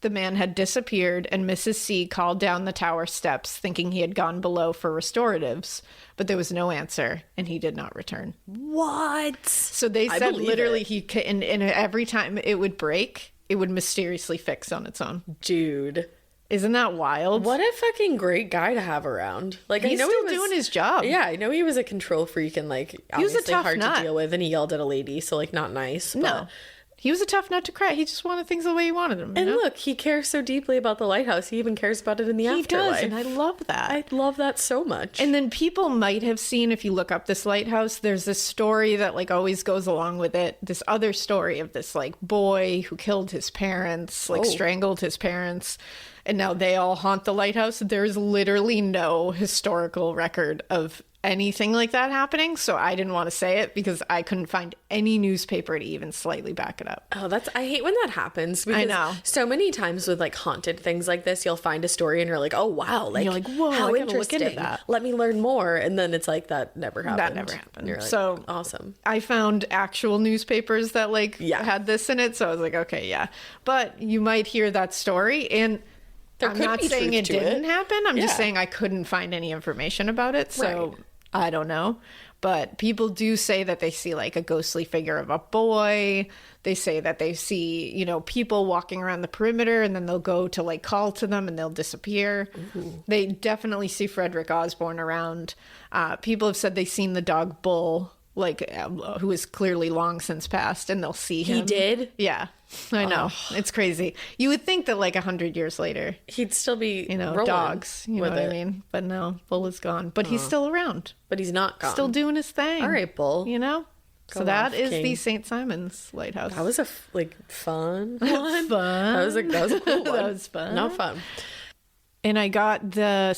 The man had disappeared, and Mrs. C called down the tower steps, thinking he had gone below for restoratives. But there was no answer, and he did not return. What? So they said literally and every time it would break, it would mysteriously fix on its own. Dude. Isn't that wild? What a fucking great guy to have around. Like, He's I know still he was doing his job. Yeah, I know he was a control freak and like he was a obviously tough hard nut to deal with, and he yelled at a lady, so like not nice. No. He was a tough nut to crack. He just wanted things the way he wanted them. And look, he cares so deeply about the lighthouse. He even cares about it in the afterlife. He does, and I love that. I love that so much. And then people might have seen, if you look up this lighthouse, there's this story that like always goes along with it. This other story of this like boy who killed his parents, like strangled his parents, and now they all haunt the lighthouse. There's literally no historical record of anything like that happening, so I didn't want to say it because I couldn't find any newspaper to even slightly back it up. Oh, I hate when that happens. Because I know. So many times with like haunted things like this, you'll find a story and you're like, oh wow, like, you're like, whoa, how I gotta look interesting. into that. Let me learn more. And then it's like, that never happened. That never happened. You're like, so awesome. I found actual newspapers that like had this in it, so I was like, okay, yeah. But you might hear that story, and I'm not saying it didn't happen. I'm just saying I couldn't find any information about it, so I don't know. But people do say that they see like a ghostly figure of a boy. They say that they see, you know, people walking around the perimeter, and then they'll go to like call to them and they'll disappear. Ooh. They definitely see Frederick Osborne around. People have said they've seen the dog Bull, like who is clearly long since passed, and they'll see him. He did? Yeah. I know. It's crazy. You would think that like 100 years later he'd still be, you know, dogs, you know what I mean? But no, Bull is gone. But he's still around. But he's not gone. Still doing his thing. All right, Bull. You know? So that is the St. Simon's Lighthouse. That was a fun one. Fun. That was a cool one. That was fun. Not fun. And I got a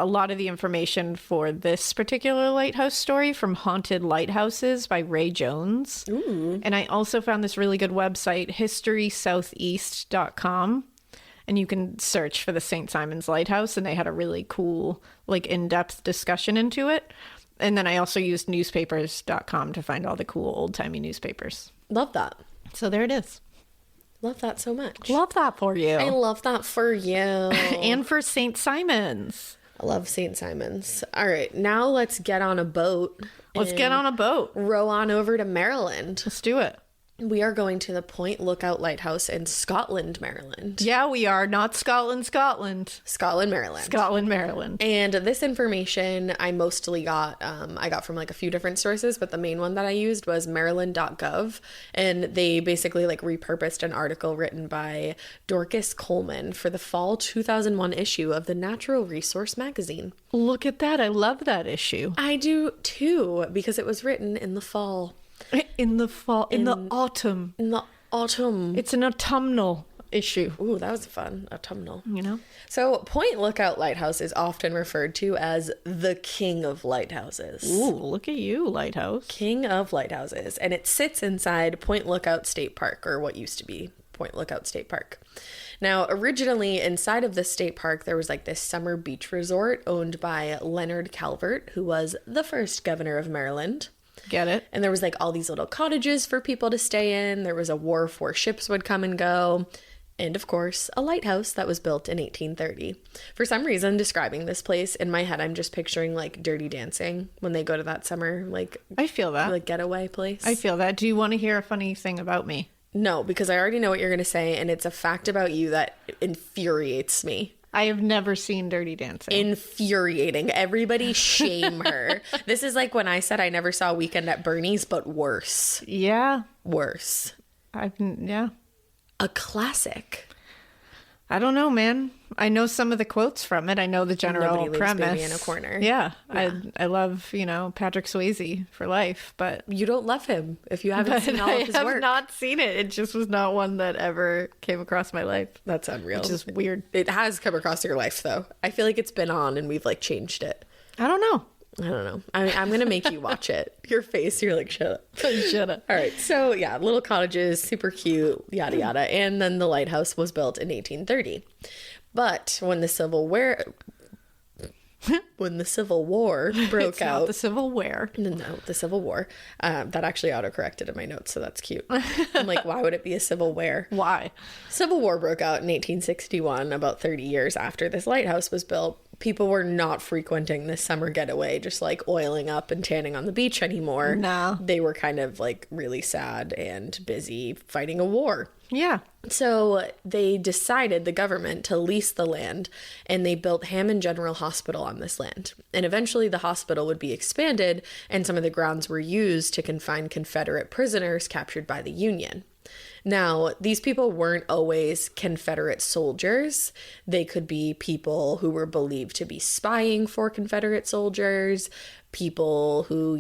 lot of the information for this particular lighthouse story from Haunted Lighthouses by Ray Jones. Ooh. And I also found this really good website, historysoutheast.com. And you can search for the St. Simon's Lighthouse, and they had a really cool, like, in-depth discussion into it. And then I also used newspapers.com to find all the cool old-timey newspapers. Love that. So there it is. Love that so much. Love that for you. I love that for you. And for St. Simon's. I love St. Simon's. All right, now let's get on a boat. Let's get on a boat. Row on over to Maryland. Let's do it. We are going to the Point Lookout Lighthouse in Scotland, Maryland. Yeah, we are. Not Scotland, Scotland. Scotland, Maryland. Scotland, Maryland. And this information I mostly got, I got from like a few different sources, but the main one that I used was maryland.gov. And they basically like repurposed an article written by Dorcas Coleman for the fall 2001 issue of the Natural Resource magazine. Look at that. I love that issue. I do too, because it was written in the fall. In the fall, in the autumn. In the autumn. It's an autumnal issue. Ooh, that was fun. Autumnal. You know? So Point Lookout Lighthouse is often referred to as the king of lighthouses. Ooh, look at you, Lighthouse. King of lighthouses. And it sits inside Point Lookout State Park, or what used to be Point Lookout State Park. Now, originally inside of the state park, there was like this summer beach resort owned by Leonard Calvert, who was the first governor of Maryland. Get it? And there was like all these little cottages for people to stay in. There was a wharf where ships would come and go. And of course, a lighthouse that was built in 1830. For some reason, describing this place in my head, I'm just picturing like Dirty Dancing when they go to that summer, like, I feel that. like getaway place. I feel that. Do you want to hear a funny thing about me? No, because I already know what you're going to say. And it's a fact about you that infuriates me. I have never seen Dirty Dancing. Infuriating. Everybody shame her. This is like when I said I never saw Weekend at Bernie's, but worse. Yeah. Worse. Yeah. A classic. I don't know, man. I know some of the quotes from it. I know the general Nobody leaves premise. baby in a corner. Yeah. I love, Patrick Swayze for life, but You don't love him if you haven't seen all I of his have work. not seen it. It just was not one that ever came across my life. That's unreal. Which is weird. It has come across your life, though. I feel like it's been on and we've like changed it. I don't know. I don't know. I'm going to make you watch it. Your face, you're like, shut up. Shut up. All right. So, yeah, little cottages, super cute, yada, yada. And then the lighthouse was built in 1830. But when the Civil War broke It's out. not the Civil War. No, the Civil War. That actually autocorrected in my notes, so that's cute. I'm like, why would it be a Civil War? Why? Civil War broke out in 1861, about 30 years after this lighthouse was built. People were not frequenting this summer getaway, just like oiling up and tanning on the beach anymore. No. They were kind of like really sad and busy fighting a war. Yeah. So they decided, the government, to lease the land, and they built Hammond General Hospital on this land. And eventually the hospital would be expanded, and some of the grounds were used to confine Confederate prisoners captured by the Union. Now, these people weren't always Confederate soldiers. They could be people who were believed to be spying for Confederate soldiers, people who,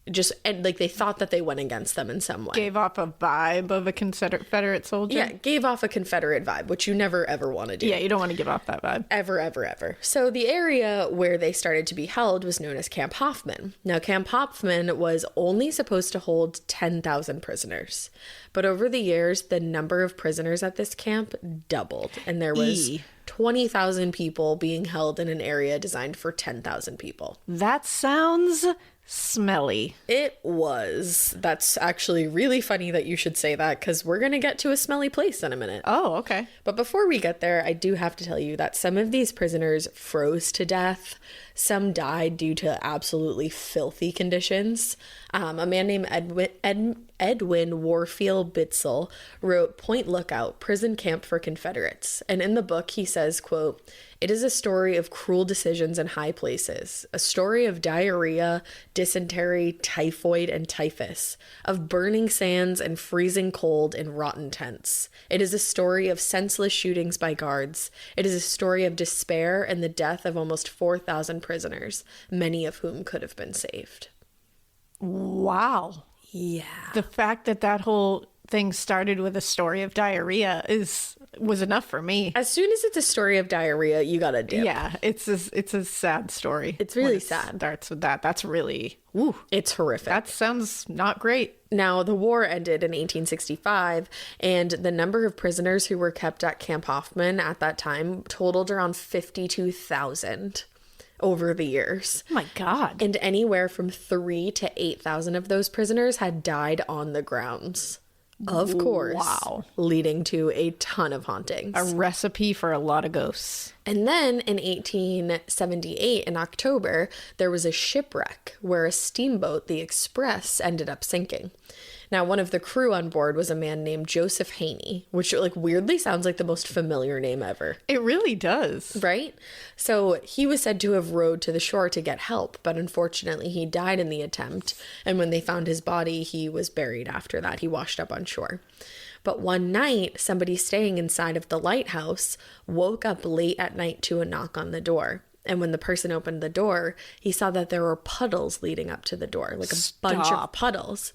just, and like they thought that they went against them in some way. Gave off a vibe of a Confederate soldier. Yeah, gave off a Confederate vibe, which you never ever want to do. Yeah, you don't want to give off that vibe. Ever, ever, ever. So the area where they started to be held was known as Camp Hoffman. Now, Camp Hoffman was only supposed to hold 10,000 prisoners. But over the years, the number of prisoners at this camp doubled. And there was 20,000 people being held in an area designed for 10,000 people. That sounds smelly. It was. That's actually really funny that you should say that, because we're going to get to a smelly place in a minute. Oh, okay. But before we get there, I do have to tell you that some of these prisoners froze to death. Some died due to absolutely filthy conditions. A man named Edwin Warfield Bitzel wrote Point Lookout, Prison Camp for Confederates. And in the book, he says, quote, "It is a story of cruel decisions in high places, a story of diarrhea, dysentery, typhoid, and typhus, of burning sands and freezing cold in rotten tents. It is a story of senseless shootings by guards. It is a story of despair and the death of almost 4,000 prisoners, many of whom could have been saved." Wow. Yeah. The fact that whole thing started with a story of diarrhea was enough for me. As soon as it's a story of diarrhea, you gotta dip. Yeah, it's a sad story. It's really when it sad. Starts with that. That's really It's horrific. that sounds not great. Now, the war ended in 1865, and the number of prisoners who were kept at Camp Hoffman at that time totaled around 52,000 over the years. Oh my God. And anywhere from 3,000 to 8,000 of those prisoners had died on the grounds. Of course. Wow. Leading to a ton of hauntings. A recipe for a lot of ghosts. And then in 1878, in October, there was a shipwreck where a steamboat, the Express, ended up sinking. Now, one of the crew on board was a man named Joseph Haney, which like weirdly sounds like the most familiar name ever. It really does. Right? So he was said to have rowed to the shore to get help, but unfortunately he died in the attempt. And when they found his body, he was buried after that. He washed up on shore. But one night, somebody staying inside of the lighthouse woke up late at night to a knock on the door. And when the person opened the door, he saw that there were puddles leading up to the door, like a bunch of puddles.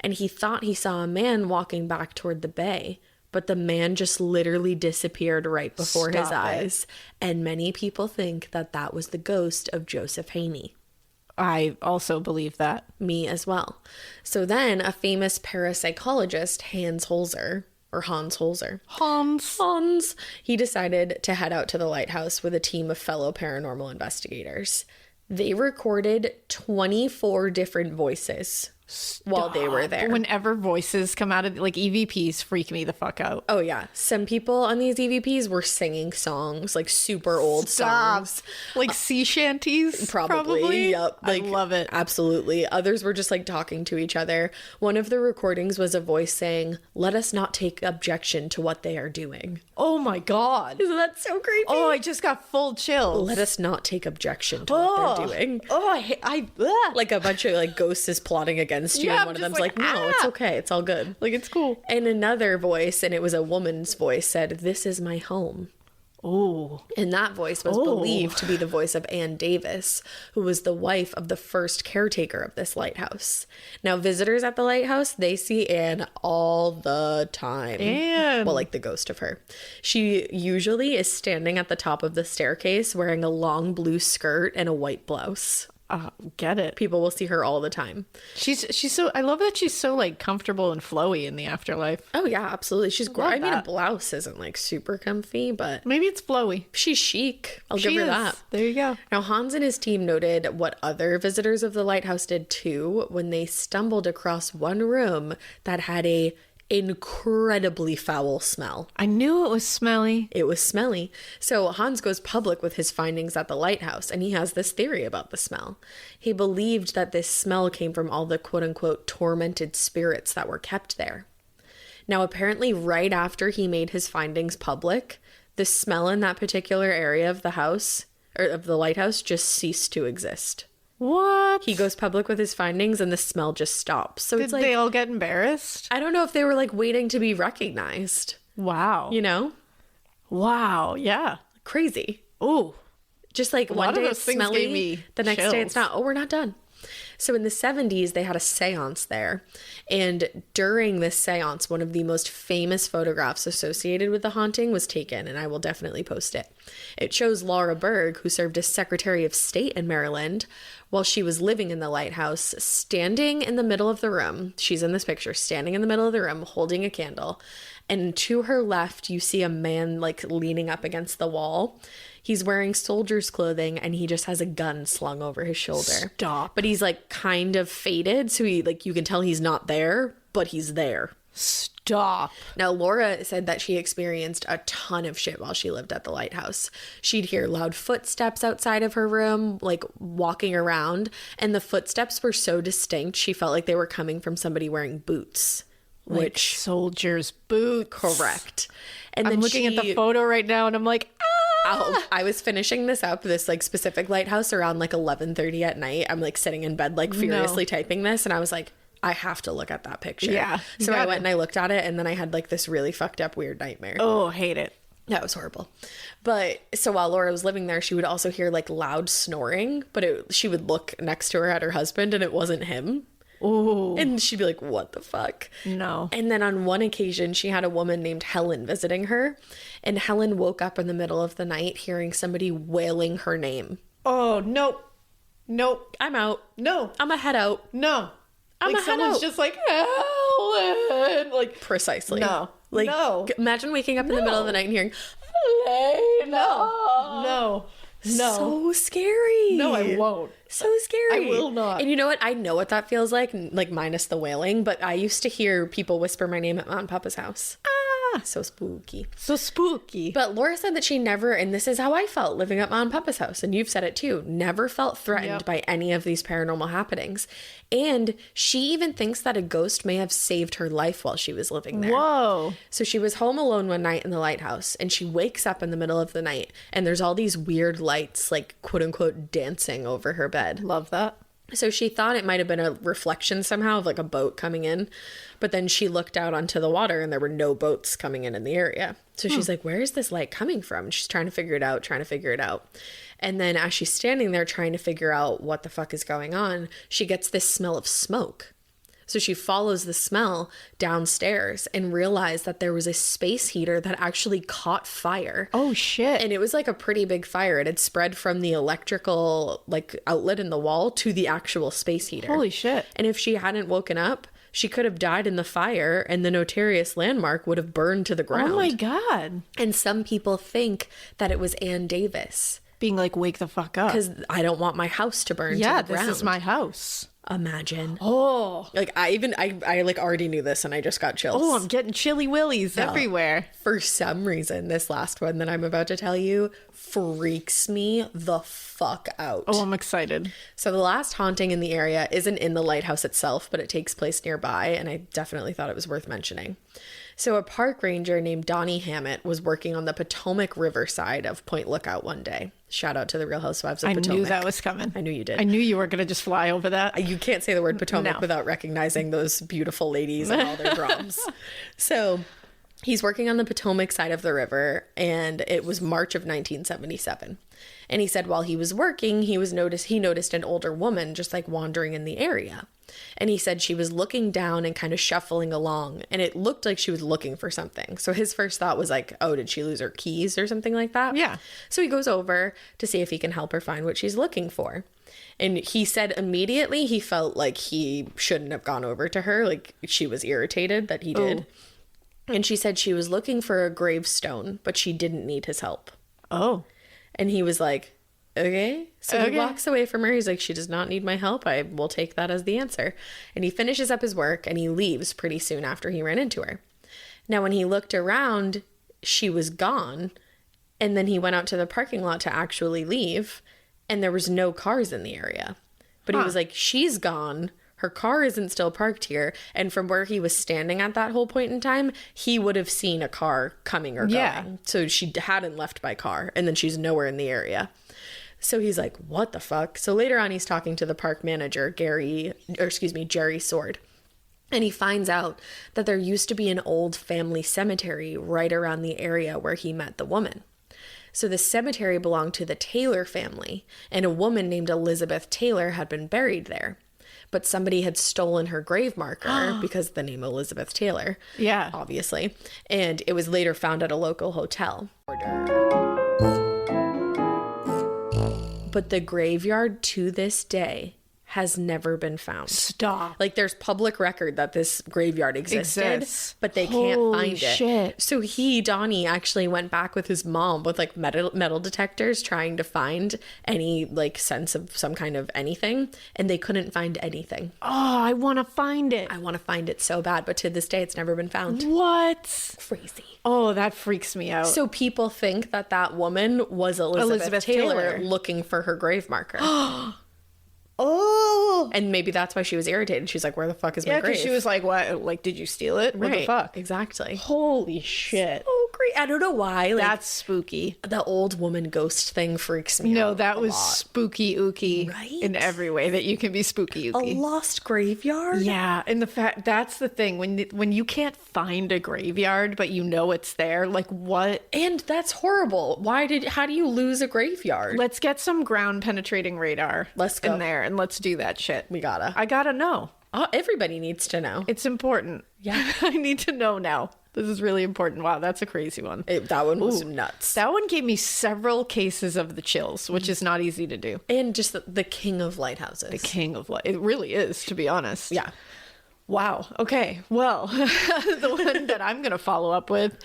And he thought he saw a man walking back toward the bay, but the man just literally disappeared right before his eyes. And many people think that that was the ghost of Joseph Haney. I also believe that. Me as well. So then a famous parapsychologist, Hans Holzer, he decided to head out to the lighthouse with a team of fellow paranormal investigators. They recorded 24 different voices while they were there. Whenever voices come out of, like, EVPs freak me the fuck out. Oh, yeah. Some people on these EVPs were singing songs, like super old songs. Like sea shanties? Probably. Yep. Like, I love it. Absolutely. Others were just like talking to each other. One of the recordings was a voice saying, "Let us not take objection to what they are doing." Oh my God. Isn't that so creepy? Oh, I just got full chills. Let us not take objection to what they're doing. Oh, Like a bunch of like ghosts is plotting against you, Yeah, and I'm one of just them's like, "No, it's okay. It's all good." like, it's cool. And another voice, and it was a woman's voice, said, "This is my home." Oh. And that voice was believed to be the voice of Ann Davis, who was the wife of the first caretaker of this lighthouse. Now, visitors at the lighthouse, they see Ann all the time. Ann. Well, like the ghost of her. She usually is standing at the top of the staircase wearing a long blue skirt and a white blouse. Get it. People will see her all the time. She's so, I love that she's so like comfortable and flowy in the afterlife. Oh, yeah, absolutely. She's great. Love I mean, a that. blouse isn't like super comfy, but Maybe it's flowy. she's chic. I'll give her that. There you go. Now, Hans and his team noted what other visitors of the lighthouse did too when they stumbled across one room that had a incredibly foul smell. I knew it was smelly. It was smelly. So Hans goes public with his findings at the lighthouse, and he has this theory about the smell. He believed that this smell came from all the quote-unquote tormented spirits that were kept there. Now, apparently, right after he made his findings public, the smell in that particular area of the house, or of the lighthouse, just ceased to exist. What? He goes public with his findings and the smell just stops. So Did it's like, they all get embarrassed? I don't know if they were like waiting to be recognized, Wow. you know? Wow. Yeah. Crazy. Ooh. Just like one lot of day those it's things smelly, gave me the next day it's chills. not. Oh, we're not done. So in the 70s, they had a seance there. And during this seance, one of the most famous photographs associated with the haunting was taken, and I will definitely post it. It shows Laura Berg, who served as Secretary of State in Maryland while she was living in the lighthouse, standing in the middle of the room. She's in this picture, standing in the middle of the room, holding a candle. And to her left, you see a man like leaning up against the wall. He's wearing soldier's clothing and he just has a gun slung over his shoulder. Stop. But he's like kind of faded, so he like you can tell he's not there, but he's there. Stop. Now, Laura said that she experienced a ton of shit while she lived at the lighthouse. She'd hear loud footsteps outside of her room, like walking around, and the footsteps were so distinct, she felt like they were coming from somebody wearing boots. Like Which, soldier's boots. correct. And I'm looking at the photo right now and I'm like, I was finishing this like specific lighthouse around like 11:30 at night. I'm like sitting in bed like furiously typing this, and I was like, I have to look at that picture. Yeah, you So I gotta. went and I looked at it, and then I had like this really fucked up weird nightmare. oh, hate it. That was horrible. But so while Laura was living there, she would also hear like loud snoring, but she would look next to her at her husband and it wasn't him. Ooh. And she'd be like, what the fuck? No. And then on one occasion, she had a woman named Helen visiting her. And Helen woke up in the middle of the night hearing somebody wailing her name. Oh, nope. Nope. I'm out. No. I'm a head out. No. I'm like a head someone's out. just like, Helen. Like, Precisely. no. Like, no. imagine waking up in the middle of the night and hearing, No. No. No. so scary. No, I won't. So scary. I will not. And you know what? I know what that feels like minus the wailing, but I used to hear people whisper my name at Mom and Papa's house. So spooky. So spooky. But Laura said that she never, and this is how I felt living at Mom and Papa's house, and you've said it too, never felt threatened by any of these paranormal happenings. And she even thinks that a ghost may have saved her life while she was living there. Whoa. So she was home alone one night in the lighthouse, and she wakes up in the middle of the night, and there's all these weird lights, like quote unquote dancing over her bed. Love that. So she thought it might have been a reflection somehow of like a boat coming in. But then she looked out onto the water and there were no boats coming in the area. So she's like, where is this light coming from? And she's trying to figure it out. And then as she's standing there trying to figure out what the fuck is going on, she gets this smell of smoke. So she follows the smell downstairs and realized that there was a space heater that actually caught fire. Oh, shit. And it was like a pretty big fire. It had spread from the electrical like outlet in the wall to the actual space heater. Holy shit. And if she hadn't woken up, she could have died in the fire and the notorious landmark would have burned to the ground. Oh, my God. And some people think that it was Ann Davis. Being like, wake the fuck up. Because I don't want my house to burn to the ground. Yeah, this is my house. Imagine. Oh. Like I like already knew this and I just got chills. Oh, I'm getting chilly willies everywhere. For some reason, this last one that I'm about to tell you freaks me the fuck out. Oh, I'm excited. So the last haunting in the area isn't in the lighthouse itself, but it takes place nearby, and I definitely thought it was worth mentioning. So a park ranger named Donnie Hammett was working on the Potomac River side of Point Lookout one day. Shout out to the Real Housewives of Potomac. I knew that was coming. I knew you did. I knew you were going to just fly over that. You can't say the word Potomac without recognizing those beautiful ladies and all their drums. So he's working on the Potomac side of the river, and it was March of 1977. And he said while he was working, he noticed an older woman just like wandering in the area. And he said she was looking down and kind of shuffling along, and it looked like she was looking for something. So his first thought was like, oh, did she lose her keys or something like that? Yeah. So he goes over to see if he can help her find what she's looking for. And he said immediately he felt like he shouldn't have gone over to her. Like she was irritated that he did. And she said she was looking for a gravestone, but she didn't need his help. Oh. And he was like, okay. So he walks away from her. He's like, she does not need my help. I will take that as the answer. And he finishes up his work and he leaves pretty soon after he ran into her. Now, when he looked around, she was gone. And then he went out to the parking lot to actually leave. And there was no cars in the area. But he was like, she's gone. Her car isn't still parked here. And from where he was standing at that whole point in time, he would have seen a car coming or going. Yeah. So she hadn't left by car. And then she's nowhere in the area. So he's like, what the fuck? So later on, he's talking to the park manager, Jerry Sword. And he finds out that there used to be an old family cemetery right around the area where he met the woman. So the cemetery belonged to the Taylor family, and a woman named Elizabeth Taylor had been buried there. But somebody had stolen her grave marker because the name Elizabeth Taylor. Yeah. Obviously. And it was later found at a local hotel. But the graveyard to this day has never been found. Stop. Like there's public record that this graveyard existed, but they can't find it. Shit. So Donnie actually went back with his mom with like metal detectors trying to find any like sense of some kind of anything, and they couldn't find anything. Oh, I want to find it. I want to find it so bad, but to this day it's never been found. What? Crazy. Oh, that freaks me out. So people think that woman was Elizabeth Taylor looking for her grave marker. Oh. And maybe that's why she was irritated. She's like, where the fuck is my grave? Yeah, because she was like, what? Like, did you steal it? What the fuck? Exactly. Holy shit. Oh, great. I don't know why. Like, that's spooky. The old woman ghost thing freaks me out. No, that was spooky ooky. Right? In every way that you can be spooky ooky. A lost graveyard? Yeah. And the fact, that's the thing. When you can't find a graveyard, but you know it's there, like what? And that's horrible. How do you lose a graveyard? Let's get some ground penetrating radar. Let's go. In there and let's do that shit. We gotta. I gotta know. Oh, everybody needs to know. It's important. Yeah. I need to know now. This is really important. Wow, that's a crazy one. That one was nuts. That one gave me several cases of the chills, which is not easy to do. And just the king of lighthouses. The king of light. It really is, to be honest. Yeah. Wow. Okay. Well, the one that I'm going to follow up with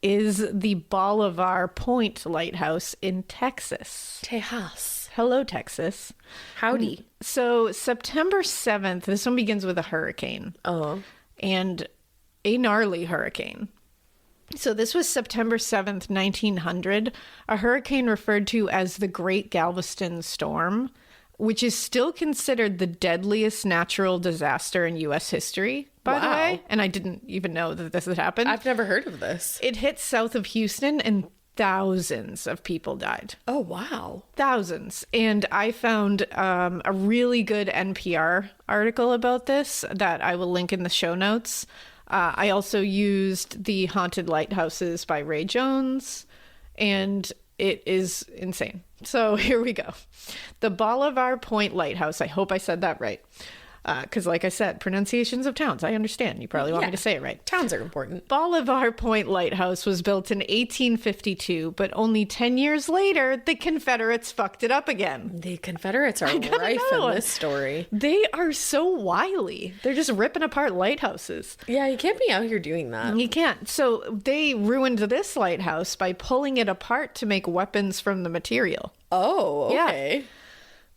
is the Bolivar Point Lighthouse in Texas. Tejas. Hello, Texas. Howdy. So September 7th, this one begins with a hurricane. Oh. And a gnarly hurricane. So this was September 7th, 1900, a hurricane referred to as the Great Galveston Storm, which is still considered the deadliest natural disaster in U.S. history, by the way. And I didn't even know that this had happened. I've never heard of this. It hit south of Houston and thousands of people died. Oh, wow. Thousands. And I found a really good NPR article about this that I will link in the show notes. I also used The Haunted Lighthouses by Ray Jones, and it is insane. So here we go. The Bolivar Point Lighthouse. I hope I said that right. Because like I said, pronunciations of towns, I understand. You probably want me to say it right. Towns are important. Bolivar Point Lighthouse was built in 1852, but only 10 years later, the Confederates fucked it up again. The Confederates are rife in this story. They are so wily. They're just ripping apart lighthouses. Yeah, you can't be out here doing that. You can't. So they ruined this lighthouse by pulling it apart to make weapons from the material. Oh, okay. Yeah.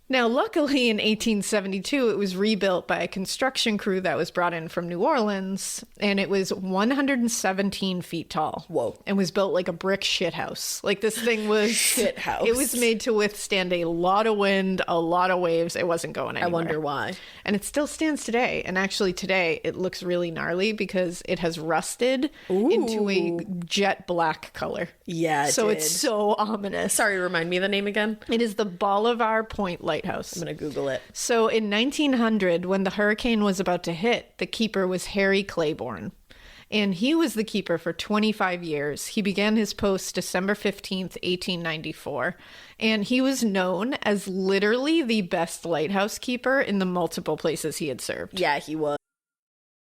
Now, luckily, in 1872, it was rebuilt by a construction crew that was brought in from New Orleans, and it was 117 feet tall. Whoa. And was built like a brick shithouse. Like, this thing was... Shithouse. It was made to withstand a lot of wind, a lot of waves. It wasn't going anywhere. I wonder why. And it still stands today. And actually, today, it looks really gnarly because it has rusted into a jet black color. Yeah, So it's so ominous. Sorry, remind me the name again. It is the Bolivar Point Lighthouse. I'm going to Google it. So in 1900, when the hurricane was about to hit, the keeper was Harry Claiborne. And he was the keeper for 25 years. He began his post December 15th, 1894. And he was known as literally the best lighthouse keeper in the multiple places he had served. Yeah, he was.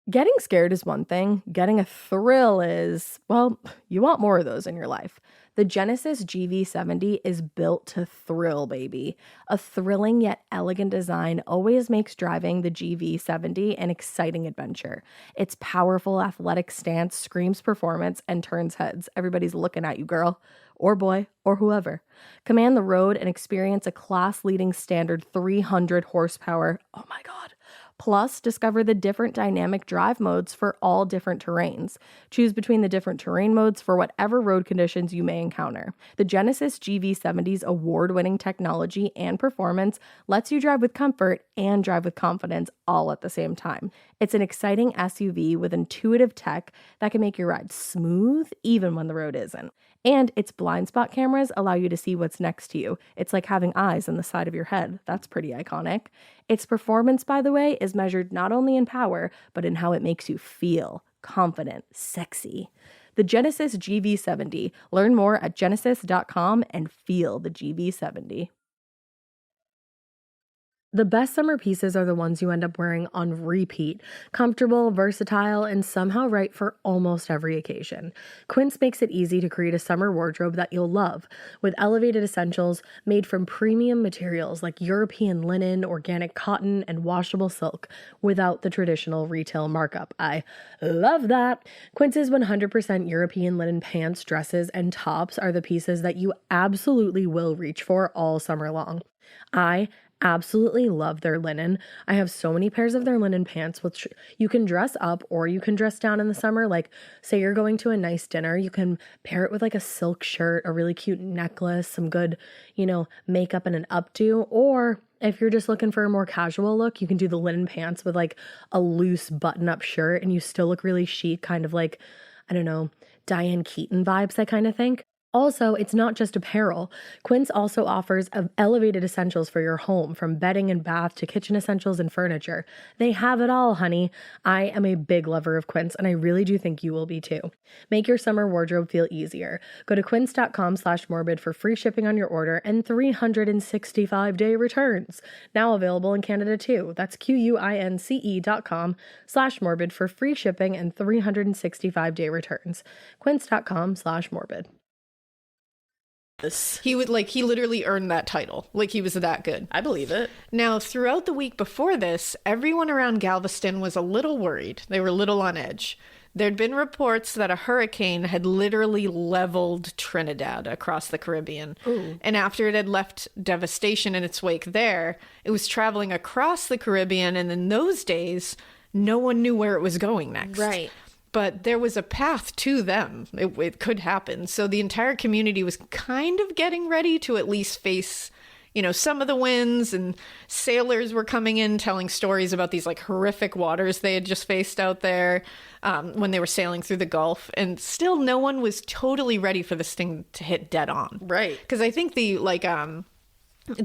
Getting scared is one thing. Getting a thrill is, well, you want more of those in your life. The Genesis GV70 is built to thrill, baby. A thrilling yet elegant design always makes driving the GV70 an exciting adventure. Its powerful athletic stance screams performance and turns heads. Everybody's looking at you, girl, or boy, or whoever. Command the road and experience a class-leading standard 300 horsepower. Oh my God. Plus, discover the different dynamic drive modes for all different terrains. Choose between the different terrain modes for whatever road conditions you may encounter. The Genesis GV70's award-winning technology and performance lets you drive with comfort and drive with confidence all at the same time. It's an exciting SUV with intuitive tech that can make your ride smooth even when the road isn't. And its blind spot cameras allow you to see what's next to you. It's like having eyes on the side of your head. That's pretty iconic. Its performance, by the way, is measured not only in power, but in how it makes you feel confident, sexy. The Genesis GV70. Learn more at genesis.com and feel the GV70. The best summer pieces are the ones you end up wearing on repeat. Comfortable, versatile, and somehow right for almost every occasion. Quince makes it easy to create a summer wardrobe that you'll love, with elevated essentials made from premium materials like European linen, organic cotton, and washable silk, without the traditional retail markup. I love that! Quince's 100% European linen pants, dresses, and tops are the pieces that you absolutely will reach for all summer long. I absolutely love their linen. I have so many pairs of their linen pants, which you can dress up or you can dress down in the summer. Like, say you're going to a nice dinner, you can pair it with like a silk shirt, a really cute necklace, some good, makeup and an updo. Or if you're just looking for a more casual look, you can do the linen pants with like a loose button-up shirt and you still look really chic, kind of like, I don't know, Diane Keaton vibes, I kind of think. Also, it's not just apparel. Quince also offers elevated essentials for your home, from bedding and bath to kitchen essentials and furniture. They have it all, honey. I am a big lover of Quince, and I really do think you will be too. Make your summer wardrobe feel easier. Go to quince.com/morbid for free shipping on your order and 365-day returns. Now available in Canada too. That's QUINCE.com/morbid for free shipping and 365-day returns. Quince.com/morbid. He literally earned that title. Like, he was that good. I believe it. Now, throughout the week before this, everyone around Galveston was a little worried. They were a little on edge. There'd been reports that a hurricane had literally leveled Trinidad across the Caribbean. Ooh. And after it had left devastation in its wake there, it was traveling across the Caribbean. And in those days, no one knew where it was going next. Right. but there was a path to them. It could happen. So the entire community was kind of getting ready to at least face, you know, some of the winds, and sailors were coming in telling stories about these like horrific waters they had just faced out there when they were sailing through the Gulf. And still no one was totally ready for this thing to hit dead on. Right. Because I think the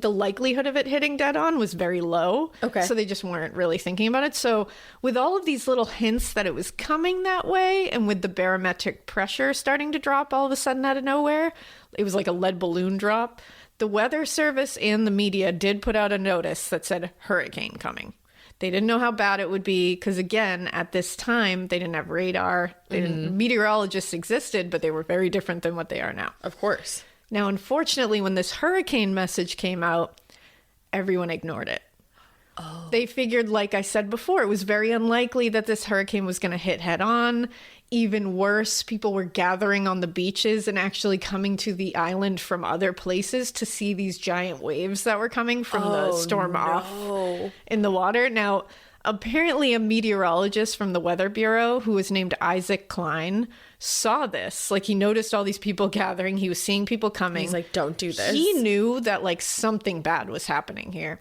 likelihood of it hitting dead on was very low. Okay. So they just weren't really thinking about it. So with all of these little hints that it was coming that way, and with the barometric pressure starting to drop all of a sudden out of nowhere, it was like a lead balloon drop. The Weather Service and the media did put out a notice that said hurricane coming. They didn't know how bad it would be because, again, at this time, they didn't have radar. Meteorologists existed, but they were very different than what they are now. Of course. Now, unfortunately, when this hurricane message came out, everyone ignored it. Oh. They figured, like I said before, it was very unlikely that this hurricane was going to hit head on. Even worse, people were gathering on the beaches and actually coming to the island from other places to see these giant waves that were coming from the storm off in the water. Now, apparently a meteorologist from the Weather Bureau who was named Isaac Klein saw this. Like, he noticed all these people gathering. He was seeing people coming. He's like, don't do this. He knew that like something bad was happening here.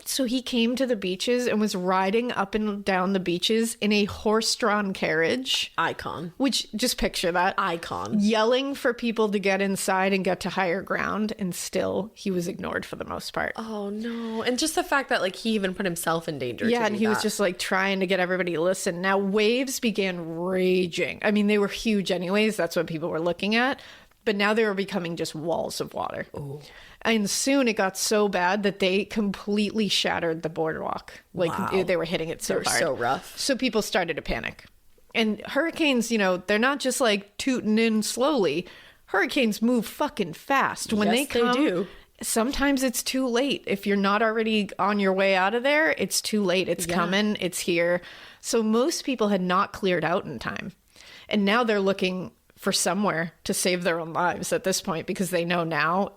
So he came to the beaches and was riding up and down the beaches in a horse-drawn carriage. Icon. Which, just picture that. Icon. Yelling for people to get inside and get to higher ground, and still he was ignored for the most part. Oh, no. And just the fact that, like, he even put himself in danger. Yeah, to and do he was that. just, like, trying to get everybody to listen. Now, waves began raging. I mean, they were huge anyways. That's what people were looking at. But now they were becoming just walls of water. Ooh. And soon it got so bad that they completely shattered the boardwalk. Like, Wow. they were hitting it so hard. They were so rough. So people started to panic. And hurricanes, you know, they're not just like tooting in slowly. Hurricanes move fucking fast. When they Yes, they come, do. sometimes it's too late. If you're not already on your way out of there, it's too late. It's coming. It's here. So most people had not cleared out in time. And now they're looking for somewhere to save their own lives at this point, because they know now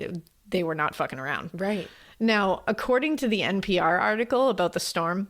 they were not fucking around. Right. Now, according to the NPR article about the storm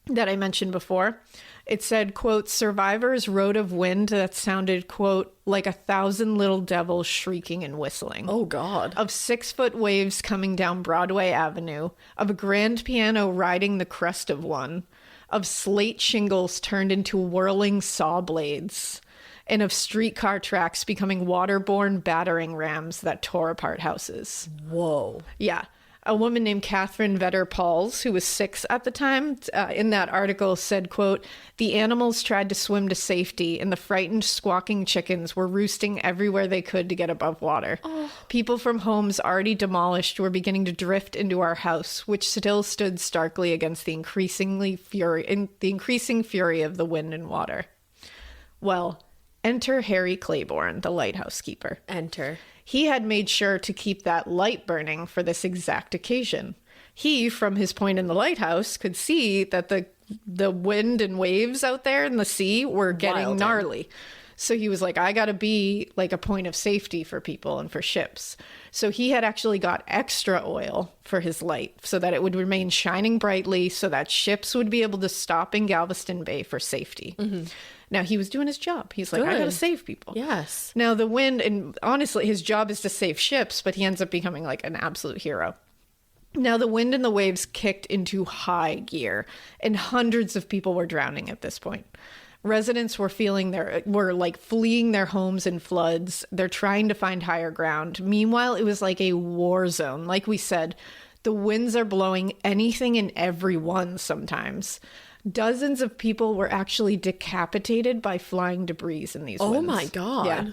that I mentioned before, it said, quote, survivors wrote of wind that sounded, quote, like 1,000 little devils shrieking and whistling. Oh, God. Of 6-foot waves coming down Broadway Avenue, of a grand piano riding the crest of one, of slate shingles turned into whirling saw blades, and of streetcar tracks becoming waterborne battering rams that tore apart houses. Whoa. Yeah. A woman named Catherine Vetter-Pauls, who was 6 at the time, in that article said, quote, the animals tried to swim to safety, and the frightened, squawking chickens were roosting everywhere they could to get above water. Oh. People from homes already demolished were beginning to drift into our house, which still stood starkly against the increasing fury of the wind and water. Well, enter Harry Claiborne, the lighthouse keeper. Enter. He had made sure to keep that light burning for this exact occasion. He, from his point in the lighthouse, could see that the wind and waves out there in the sea were getting Wilding. gnarly. So he was like, I gotta be like a point of safety for people and for ships. So he had actually got extra oil for his light so that it would remain shining brightly so that ships would be able to stop in Galveston Bay for safety. Mm-hmm. Now, he was doing his job. He's like, I gotta save people. Yes. Now, the wind, and honestly, his job is to save ships, but he ends up becoming like an absolute hero. Now, the wind and the waves kicked into high gear, and hundreds of people were drowning at this point. Residents were fleeing their homes in floods. They're trying to find higher ground. Meanwhile, it was like a war zone. Like we said, the winds are blowing anything and everyone sometimes. Dozens of people were actually decapitated by flying debris in these winds. Oh my God. Yeah.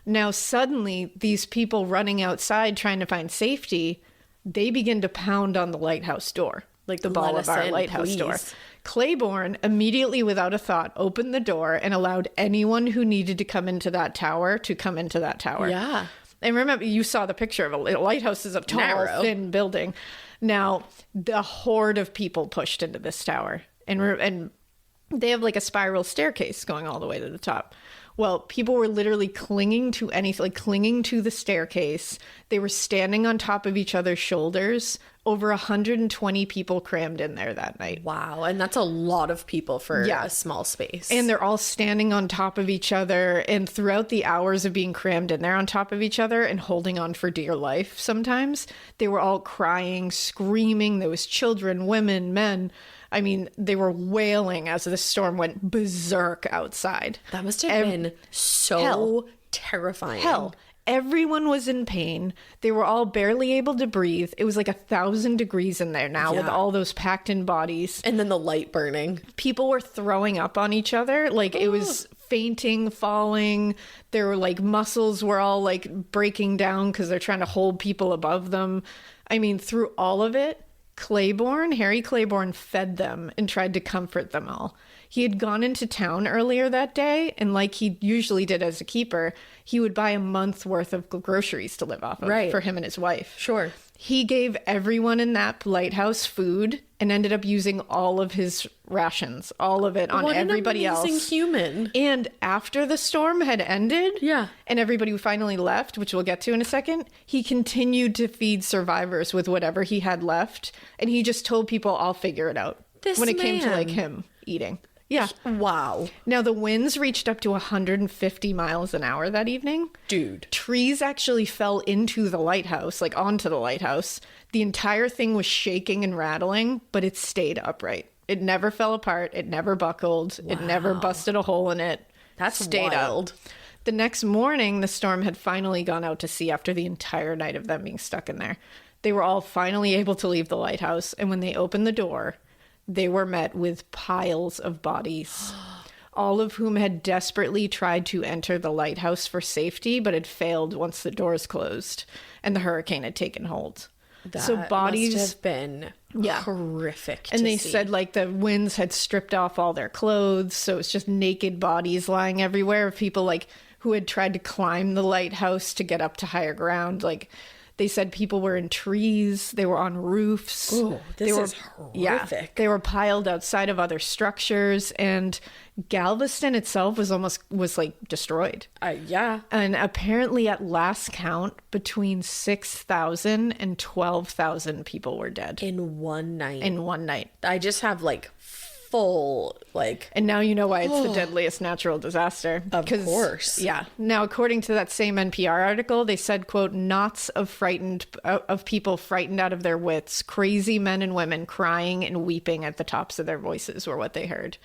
Now, suddenly, these people running outside trying to find safety, they begin to pound on the lighthouse door, like the ball of our lighthouse door. Claiborne, immediately without a thought, opened the door and allowed anyone who needed to come into that tower to come into that tower. Yeah. And remember, you saw the picture of a lighthouse is a tall, Narrow. thin building. Now, the horde of people pushed into this tower. And they have like a spiral staircase going all the way to the top. Well, people were literally clinging to the staircase. They were standing on top of each other's shoulders, over 120 people crammed in there that night. Wow. And that's a lot of people for Yeah. a small space. And they're all standing on top of each other. And throughout the hours of being crammed in there on top of each other and holding on for dear life sometimes, they were all crying, screaming. There was children, women, men. I mean, they were wailing as the storm went berserk outside. that must have been so terrifying. Hell. Everyone was in pain. They were all barely able to breathe. It was like 1,000 degrees in there now with all those packed in bodies. And then the light burning. People were throwing up on each other. Like it was fainting, falling. Their like muscles were all like breaking down because they're trying to hold people above them. I mean, through all of it, Harry Claiborne fed them and tried to comfort them all. He had gone into town earlier that day, and like he usually did as a keeper, he would buy a month's worth of groceries to live off of for him and his wife. Sure. He gave everyone in that lighthouse food and ended up using all of his rations, all of it on everybody else. What an amazing human. And after the storm had ended, Yeah. and everybody finally left, which we'll get to in a second, he continued to feed survivors with whatever he had left, and he just told people, "I'll figure it out." This when it came to like man. him eating. Yeah. Wow. Now the winds reached up to 150 miles an hour that evening. Dude. Trees actually fell into the lighthouse, like onto the lighthouse. The entire thing was shaking and rattling, but it stayed upright. It never fell apart. It never buckled. It never busted a hole in it. That's stayed wild. up. The next morning, the storm had finally gone out to sea after the entire night of them being stuck in there. They were all finally able to leave the lighthouse, and when they opened the door, they were met with piles of bodies, all of whom had desperately tried to enter the lighthouse for safety, but had failed once the doors closed and the hurricane had taken hold. So bodies must have been horrific. and to they see. said like the winds had stripped off all their clothes, so it's just naked bodies lying everywhere of people like who had tried to climb the lighthouse to get up to higher ground. Like they said people were in trees, they were on roofs. Oh, this they were, is horrific. they were piled outside of other structures, and Galveston itself was like destroyed. Yeah. And apparently at last count, between 6,000 and 12,000 people were dead In one night. in one night. I just have like full, like, And now you know why it's the deadliest natural disaster. Of course. Yeah. Now, according to that same NPR article, they said, quote, knots of people frightened out of their wits, crazy men and women crying and weeping at the tops of their voices were what they heard.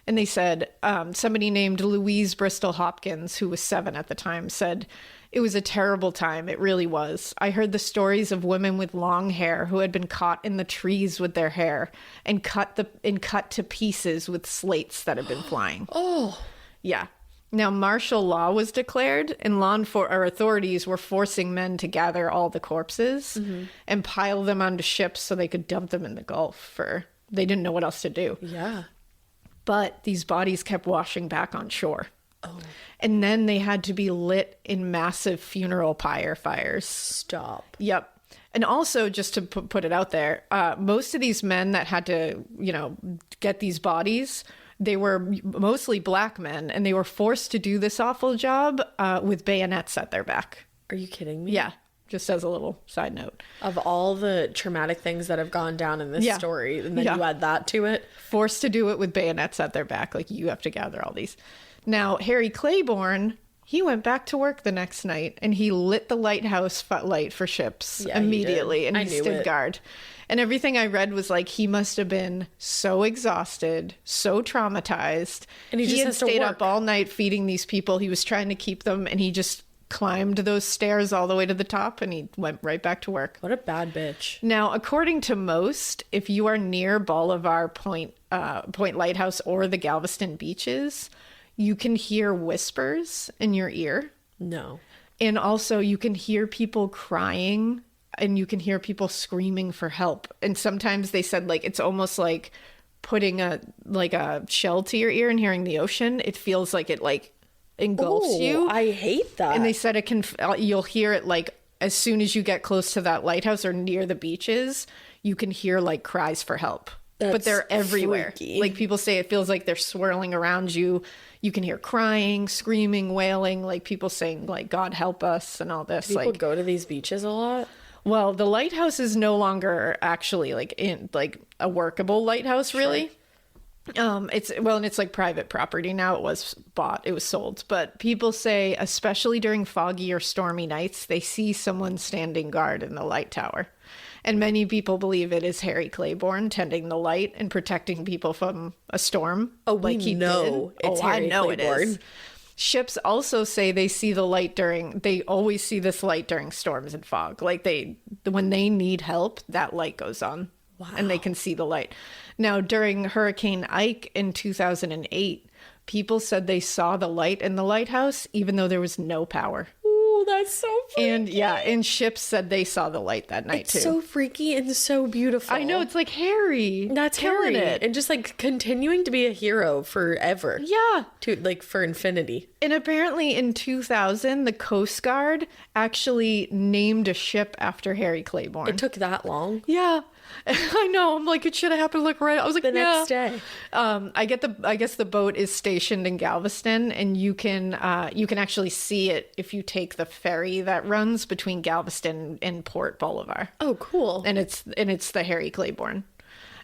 And they said, somebody named Louise Bristol Hopkins, who was 7 at the time, said, it was a terrible time. It really was. I heard the stories of women with long hair who had been caught in the trees with their hair and cut to pieces with slates that had been flying. oh, Yeah. Now, martial law was declared, and authorities were forcing men to gather all the corpses and pile them onto ships so they could dump them in the Gulf. They didn't know what else to do. yeah. But these bodies kept washing back on shore. Oh. And then they had to be lit in massive funeral pyre fires. Stop. Yep. And also, just to put it out there, most of these men that had to, get these bodies, they were mostly black men, and they were forced to do this awful job with bayonets at their back. Are you kidding me? Yeah. Just as a little side note. Of all the traumatic things that have gone down in this story, and then you add that to it. Forced to do it with bayonets at their back. Like, you have to gather all these. Now, Harry Claiborne, he went back to work the next night, and he lit the lighthouse light for ships immediately, and he stood guard. And everything I read was like, he must have been so exhausted, so traumatized. And he just had has to stayed work. up all night feeding these people. He was trying to keep them, and he just climbed those stairs all the way to the top, and he went right back to work. What a bad bitch. Now, according to most, if you are near Bolivar Point Lighthouse or the Galveston beaches, you can hear whispers in your ear. No. And also you can hear people crying, and you can hear people screaming for help. And sometimes they said, like, it's almost like putting a shell to your ear and hearing the ocean. It feels like it like engulfs you. I hate that. And they said you'll hear it like as soon as you get close to that lighthouse or near the beaches, you can hear like cries for help. But they're everywhere. freaky. Like, people say it feels like they're swirling around you. You can hear crying, screaming, wailing, like people saying like, God help us and all this. People like, go to these beaches a lot. Well, the lighthouse is no longer actually like in like a workable lighthouse, really. It's like private property now. It was sold. But people say, especially during foggy or stormy nights, they see someone standing guard in the light tower. And many people believe it is Harry Claiborne tending the light and protecting people from a storm. Oh, we know it's Harry Claiborne. It is. Ships also say they always see this light during storms and fog. Like when they need help, that light goes on. Wow. And they can see the light. Now, during Hurricane Ike in 2008, people said they saw the light in the lighthouse, even though there was no power. Ooh, that's so freaky. And ships said they saw the light that night, too. It's so freaky and so beautiful. I know, it's like Harry. That's killing Harry. it. And just like continuing to be a hero forever. Yeah. For infinity. And apparently in 2000, the Coast Guard actually named a ship after Harry Claiborne. It took that long? Yeah. I know. I'm like, it should have happened like right. I was like, the next day. I guess the boat is stationed in Galveston, and you can actually see it if you take the ferry that runs between Galveston and Port Bolivar. Oh, cool. And it's the Harry Claiborne.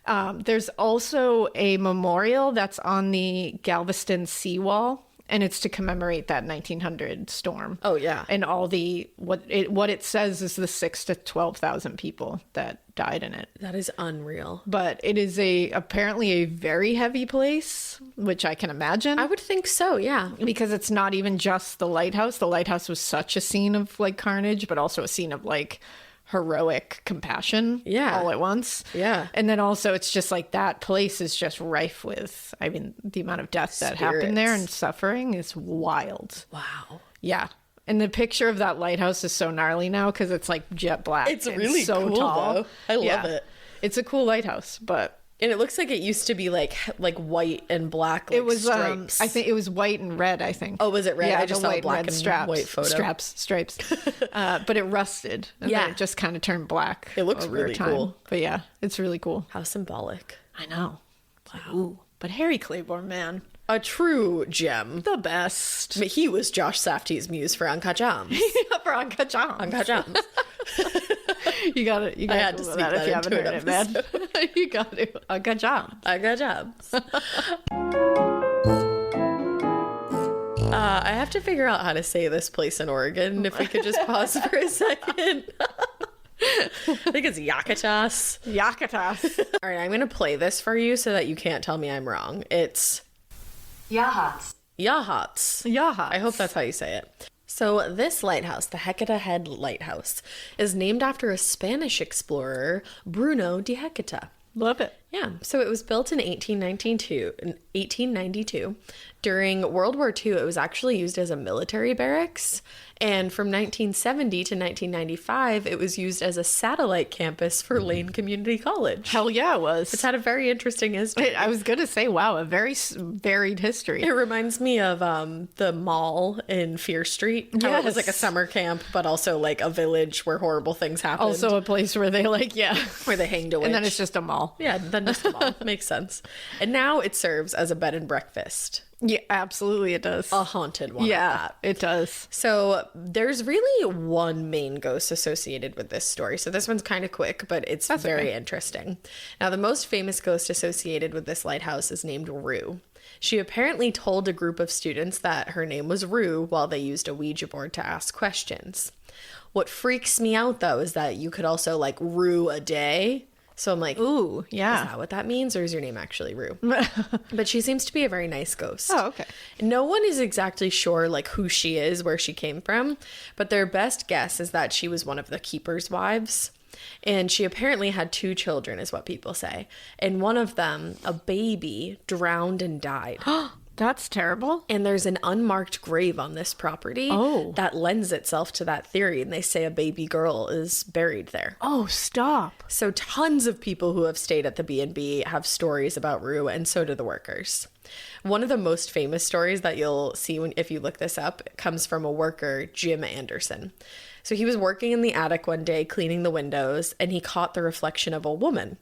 There's also a memorial that's on the Galveston seawall, and it's to commemorate that 1900 storm. Oh yeah. And all what it says is the 6,000 to 12,000 people that died in it. That is unreal. But it is apparently a very heavy place, which I can imagine. I would think so, yeah. Because it's not even just the lighthouse. The lighthouse was such a scene of like carnage, but also a scene of like heroic compassion all at once. Yeah. And then also it's just like that place is just rife with, I mean, the amount of death that happened there and suffering is wild. Wow. Yeah. And the picture of that lighthouse is so gnarly now because it's like jet black. It's really so cool, tall. though. I love it. It's a cool lighthouse, but... And it looks like it used to be like white and black, like it was stripes. I think it was white and red, I think. Oh, was it red? Yeah, I just saw white black and and white photo. Stripes. But it rusted. And then it just kind of turned black. It looks over really time. cool. But yeah, it's really cool. How symbolic. I know. Wow. Ooh. But Harry Claiborne, man. A true gem. The best. I mean, he was Josh Safdie's muse for Uncut Gems. For Uncut Gems. Uncut Gems. You got it. You got I had to speak that if you haven't into heard an it, man. You got it. Uncut Gems. Uncut Gems. I have to figure out how to say this place in Oregon. If we could just pause for a second. I think it's Yakutas. Yakutas. All right, I'm going to play this for you so that you can't tell me I'm wrong. It's Yahats. Yahats. Yahats. I hope that's how you say it. So this lighthouse, the Hecata Head Lighthouse, is named after a Spanish explorer, Bruno de Hecata. Love it. Yeah, so it was built in 1892. During World War II, it was actually used as a military barracks. And from 1970 to 1995, it was used as a satellite campus for Lane Community College. Hell yeah, it was. It's had a very interesting history. I was going to say, wow, a very varied history. It reminds me of the mall in Fear Street. How it was like a summer camp, but also like a village where horrible things happened. Also a place where they where they hanged a witch. And then it's just a mall. Yeah, then just a mall. Makes sense. And now it serves as a bed and breakfast. Yeah, absolutely it does. A haunted one. Yeah, it does. So there's really one main ghost associated with this story. So this one's kind of quick, but it's very interesting. Now, the most famous ghost associated with this lighthouse is named Rue. She apparently told a group of students that her name was Rue while they used a Ouija board to ask questions. What freaks me out, though, is that you could also like rue a day. So I'm like, ooh, yeah. Is that what that means? Or is your name actually Rue? But she seems to be a very nice ghost. Oh, okay. No one is exactly sure like who she is, where she came from. But their best guess is that she was one of the keeper's wives. And she apparently had 2 children, is what people say. And one of them, a baby, drowned and died. That's terrible. And there's an unmarked grave on this property that lends itself to that theory. And they say a baby girl is buried there. Oh, stop. So tons of people who have stayed at the B&B have stories about Rue, and so do the workers. One of the most famous stories that you'll see if you look this up comes from a worker, Jim Anderson. So he was working in the attic one day cleaning the windows, and he caught the reflection of a woman.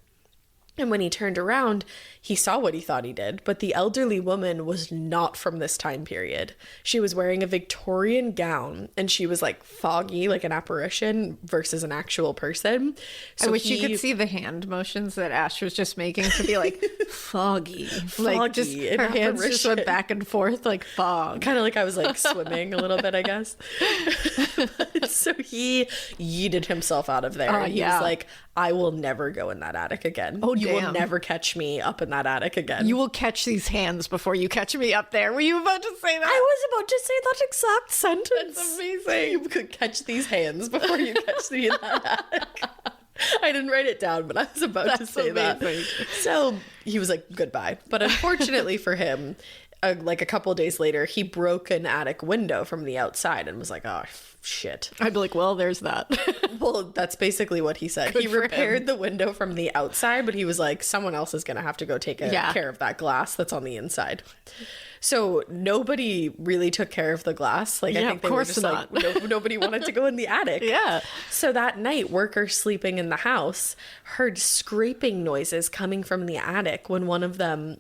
And when he turned around, he saw what he thought he did, but the elderly woman was not from this time period. She was wearing a Victorian gown, and she was like foggy, like an apparition versus an actual person. So I wish you could see the hand motions that Ash was just making to be like foggy. Like just an her hands just went apparition. back and forth like fog. Kind of like I was like swimming a little bit, I guess. So he yeeted himself out of there. And he was like, I will never go in that attic again. Oh, you will damn. never catch me up in that attic again. You will catch these hands before you catch me up there. Were you about to say that? I was about to say that exact sentence. That's amazing. You could catch these hands before you catch me in that attic. I didn't write it down, but I was about to say that. So he was like, goodbye. But unfortunately for him, like a couple of days later, he broke an attic window from the outside and was like, oh, shit. I'd be like, well, there's that. Well, that's basically what he said. Good He for repaired him. the window from the outside, but he was like, someone else is going to have to go take care of that glass that's on the inside. So nobody really took care of the glass. Like, I think they were just like, nobody wanted to go in the attic. Yeah. So that night, workers sleeping in the house heard scraping noises coming from the attic when one of them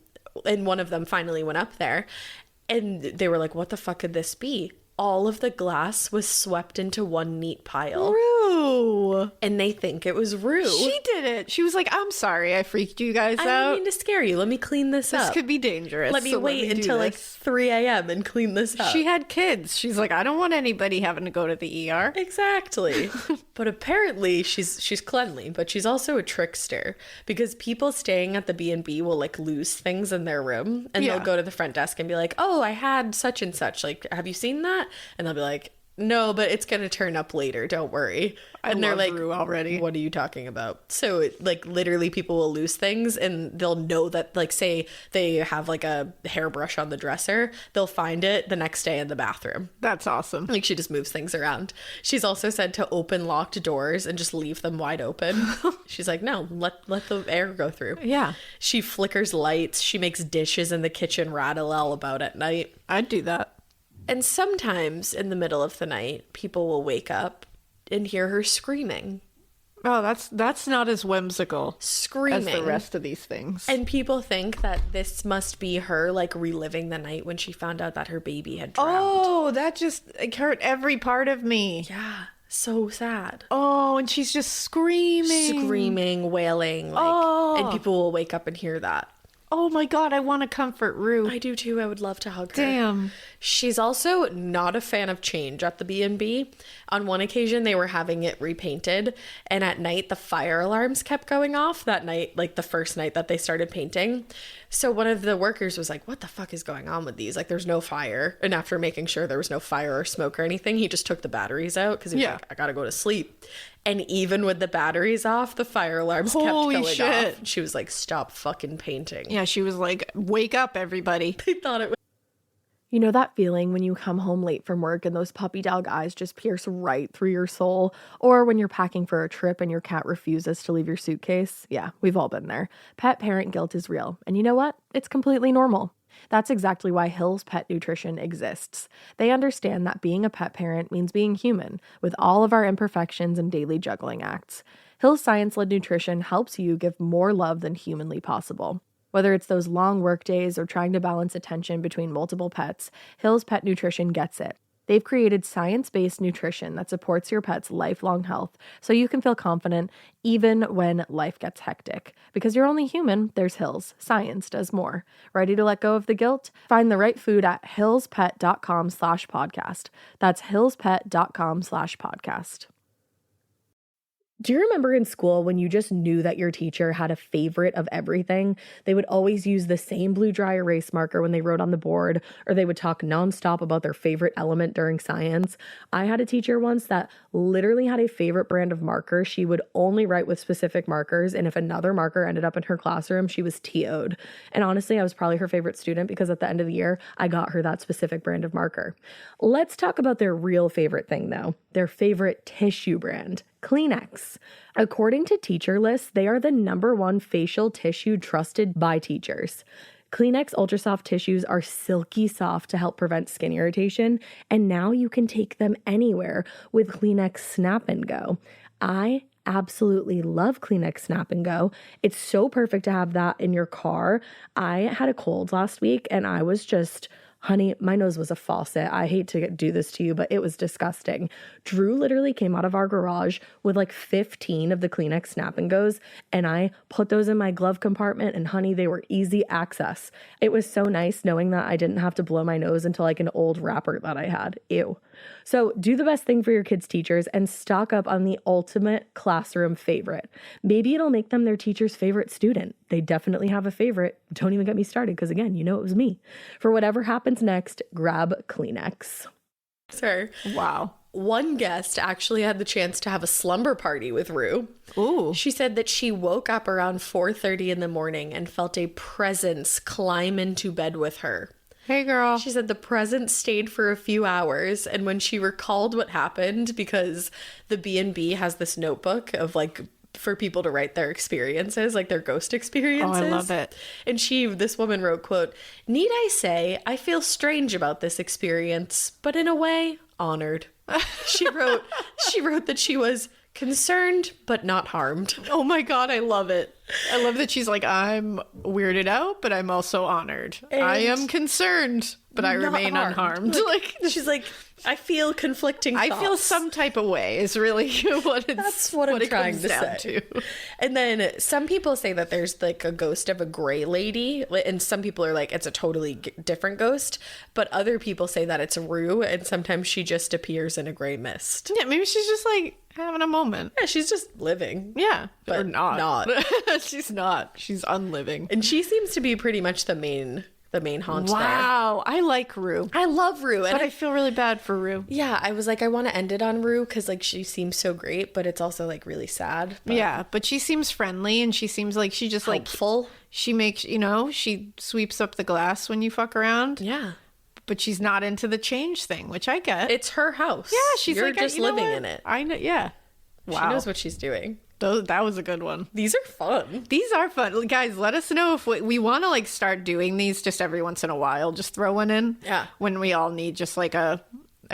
finally went up there. And they were like, what the fuck could this be? All of the glass was swept into one neat pile. Rue. And they think it was Rue. She did it. She was like, I'm sorry I freaked you guys I out. don't mean to scare you. Let me clean this up. This could be dangerous. Let me so wait do until like this. 3 a.m. and clean this up. She had kids. She's like, I don't want anybody having to go to the ER. Exactly. But apparently she's cleanly, but she's also a trickster because people staying at the B&B will like lose things in their room and they'll go to the front desk and be like, oh, I had such and such. Like, have you seen that? And they'll be like, no, but it's going to turn up later. Don't worry. And they're like, Rue already. What are you talking about? So like literally people will lose things and they'll know that, like, say they have like a hairbrush on the dresser, they'll find it the next day in the bathroom. That's awesome. Like, she just moves things around. She's also said to open locked doors and just leave them wide open. She's like, no, let the air go through. Yeah. She flickers lights. She makes dishes in the kitchen rattle all about at night. I'd do that. And sometimes in the middle of the night, people will wake up and hear her screaming. Oh, that's not as whimsical Screaming. as the rest of these things. And people think that this must be her, like, reliving the night when she found out that her baby had drowned. Oh, that just like, hurt every part of me. Yeah, so sad. Oh, and she's just screaming. Screaming, wailing, like, and people will wake up and hear that. Oh my God, I want to comfort Rue. I do too. I would love to hug her. Damn. She's also not a fan of change at the B&B. On one occasion, they were having it repainted, and at night, the fire alarms kept going off that night, like the first night that they started painting. So one of the workers was like, what the fuck is going on with these? Like, there's no fire. And after making sure there was no fire or smoke or anything, he just took the batteries out because he was like, I gotta go to sleep. And even with the batteries off, the fire alarms kept going off. She was like, stop fucking painting. Yeah, she was like, wake up, everybody. They thought it was. You know that feeling when you come home late from work and those puppy dog eyes just pierce right through your soul? Or when you're packing for a trip and your cat refuses to leave your suitcase? Yeah, we've all been there. Pet parent guilt is real. And you know what? It's completely normal. That's exactly why Hill's Pet Nutrition exists. They understand that being a pet parent means being human, with all of our imperfections and daily juggling acts. Hill's science-led nutrition helps you give more love than humanly possible. Whether it's those long work days or trying to balance attention between multiple pets, Hill's Pet Nutrition gets it. They've created science-based nutrition that supports your pet's lifelong health so you can feel confident even when life gets hectic. Because you're only human, there's Hill's. Science does more. Ready to let go of the guilt? Find the right food at hillspet.com/podcast. That's hillspet.com/podcast. Do you remember in school when you just knew that your teacher had a favorite of everything? They would always use the same blue dry erase marker when they wrote on the board, or they would talk nonstop about their favorite element during science. I had a teacher once that literally had a favorite brand of marker. She would only write with specific markers, and if another marker ended up in her classroom, she was TO'd. And honestly, I was probably her favorite student because at the end of the year, I got her that specific brand of marker. Let's talk about their real favorite thing though, their favorite tissue brand. Kleenex. According to Teacher List, they are the #1 facial tissue trusted by teachers. Kleenex Ultra Soft tissues are silky soft to help prevent skin irritation, and now you can take them anywhere with Kleenex Snap and Go. I absolutely love Kleenex Snap and Go. It's so perfect to have that in your car. I had a cold last week and I was just, honey, my nose was a faucet. I hate to do this to you, but it was disgusting. Drew literally came out of our garage with like 15 of the Kleenex Snap and Goes, and I put those in my glove compartment, and honey, they were easy access. It was so nice knowing that I didn't have to blow my nose into like an old wrapper that I had. Ew. So do the best thing for your kids' teachers and stock up on the ultimate classroom favorite. Maybe it'll make them their teacher's favorite student. They definitely have a favorite. Don't even get me started because, again, you know it was me. For whatever happens next, grab Kleenex. Sir. Wow. One guest actually had the chance to have a slumber party with Rue. Ooh. She said that she woke up around 4:30 in the morning and felt a presence climb into bed with her. Hey, girl. She said the presence stayed for a few hours, and when she recalled what happened, because the B&B has this notebook of like for people to write their experiences, like their ghost experiences. Oh, I love it. And this woman wrote, quote, "Need I say, I feel strange about this experience, but in a way, honored." She wrote that she was concerned but not harmed. Oh my God, I love it. I love that she's like, I'm weirded out, but I'm also honored. I am concerned, but I remain unharmed. Like she's like, I feel conflicting thoughts. I feel some type of way is really That's what I'm trying to say. And then some people say that there's like a ghost of a gray lady, and some people are like, it's a totally different ghost. But other people say that it's Rue, and sometimes she just appears in a gray mist. Yeah, maybe she's just like having a moment. Yeah, she's just living. Yeah, but or not. Not. She's not. She's unliving. And she seems to be pretty much the main haunt there. Wow, I like Rue. I love Rue. But I feel really bad for Rue. Yeah, I was like, I want to end it on Rue because like she seems so great, but it's also like really sad. But yeah, but she seems friendly, and she seems like she just helpful. Like she makes, she sweeps up the glass when you fuck around. Yeah. But she's not into the change thing, which I get. It's her house. Yeah, You're like, just living in it. I know. Yeah. Wow. She knows what she's doing. That was a good one. These are fun. These are fun. Guys, let us know if we want to like start doing these just every once in a while. Just throw one in. Yeah. When we all need just like a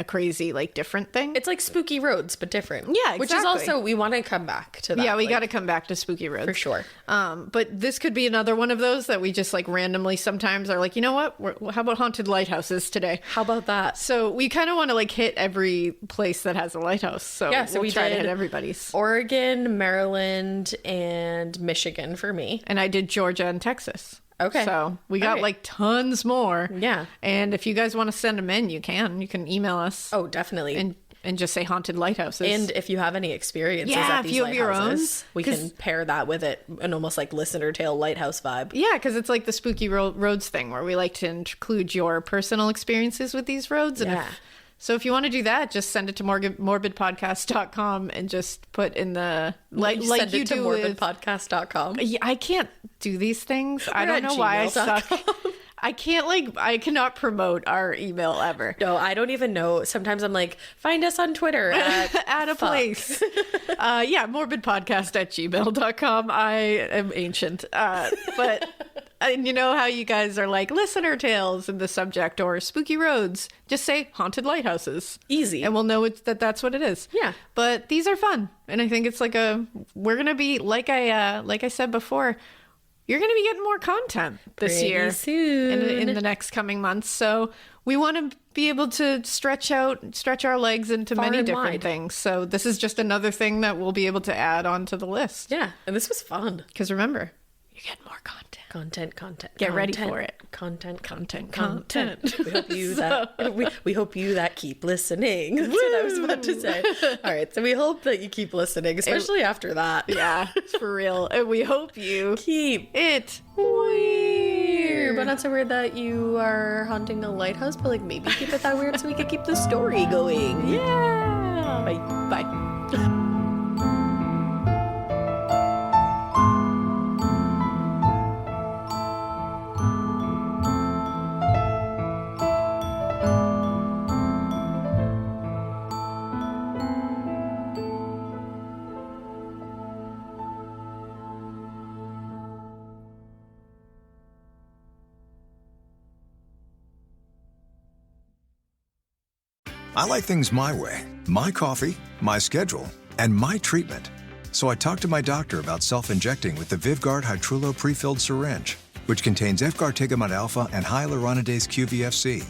crazy, like different thing. It's like Spooky Roads, but different. Yeah, exactly. Which is also, we want to come back to that. Yeah, we got to come back to Spooky Roads. For sure. But this could be another one of those that we just like randomly sometimes are like, you know what? How about haunted lighthouses today? How about that? So we kind of want to like hit every place that has a lighthouse. So yeah, so we try to did hit everybody's. Oregon, Maryland, and Michigan for me. And I did Georgia and Texas. Okay. So we got like tons more. Yeah. And if you guys want to send them in, you can email us. Oh, definitely. And just say haunted lighthouses. And if you have any experiences yeah, at these if you have your own, we can pair that with it, an almost like listener tale lighthouse vibe. Yeah, because it's like the Spooky Roads thing where we like to include your personal experiences with these roads. And so if you want to do that, just send it to morbidpodcast.com and just put in the send it to morbidpodcast.com. I can't do these things. I don't know why I suck. I cannot promote our email ever. No, I don't even know. Sometimes I'm like, find us on Twitter at a place. morbidpodcast@gmail.com. I am ancient. But and you know how you guys are like listener tales in the subject or spooky roads. Just say haunted lighthouses. Easy. And we'll know that's what it is. Yeah. But these are fun. And I think it's like we're going to be, like I said before, you're going to be getting more content this year soon. In the next coming months. So we want to be able to stretch our legs into Far many and different wide. things. So this is just another thing that we'll be able to add onto the list. Yeah. And this was fun. Because remember, you're getting more content. Content. Get ready for it. Content. We hope you we hope you that keep listening. That's what I was about to say. All right, so we hope that you keep listening, especially after that. Yeah, for real. And we hope you keep it weird, but not so weird that you are haunting the lighthouse. But like maybe keep it that weird so we can keep the story going. Yeah. Bye. I like things my way. My coffee, my schedule, and my treatment. So I talked to my doctor about self-injecting with the Vyvgart Hytrulo prefilled syringe, which contains efgartigimod alpha and hyaluronidase QVFC.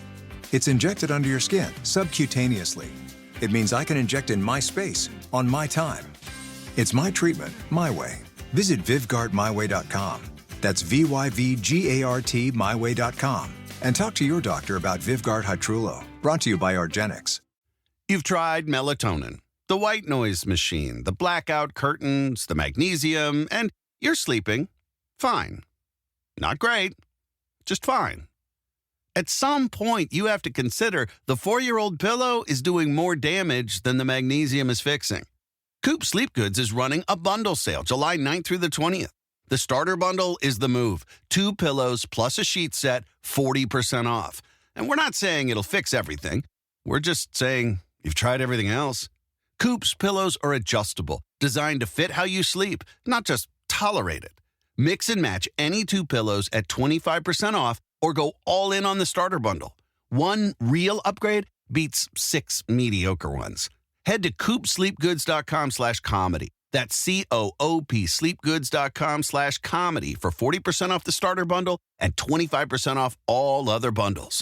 It's injected under your skin, subcutaneously. It means I can inject in my space, on my time. It's my treatment, my way. Visit VyvgartMyWay.com. That's VYVGART MyWay.com. And talk to your doctor about Vyvgart Hytrulo. Brought to you by Argenix. You've tried melatonin, the white noise machine, the blackout curtains, the magnesium, and you're sleeping fine. Not great, just fine. At some point, you have to consider the 4-year-old pillow is doing more damage than the magnesium is fixing. Coop Sleep Goods is running a bundle sale July 9th through the 20th. The starter bundle is the move. 2 pillows plus a sheet set, 40% off. And we're not saying it'll fix everything. We're just saying you've tried everything else. Coop's pillows are adjustable, designed to fit how you sleep, not just tolerate it. Mix and match any 2 pillows at 25% off or go all in on the starter bundle. One real upgrade beats 6 mediocre ones. Head to coopsleepgoods.com/comedy. That's COOP sleepgoods.com/comedy for 40% off the starter bundle and 25% off all other bundles.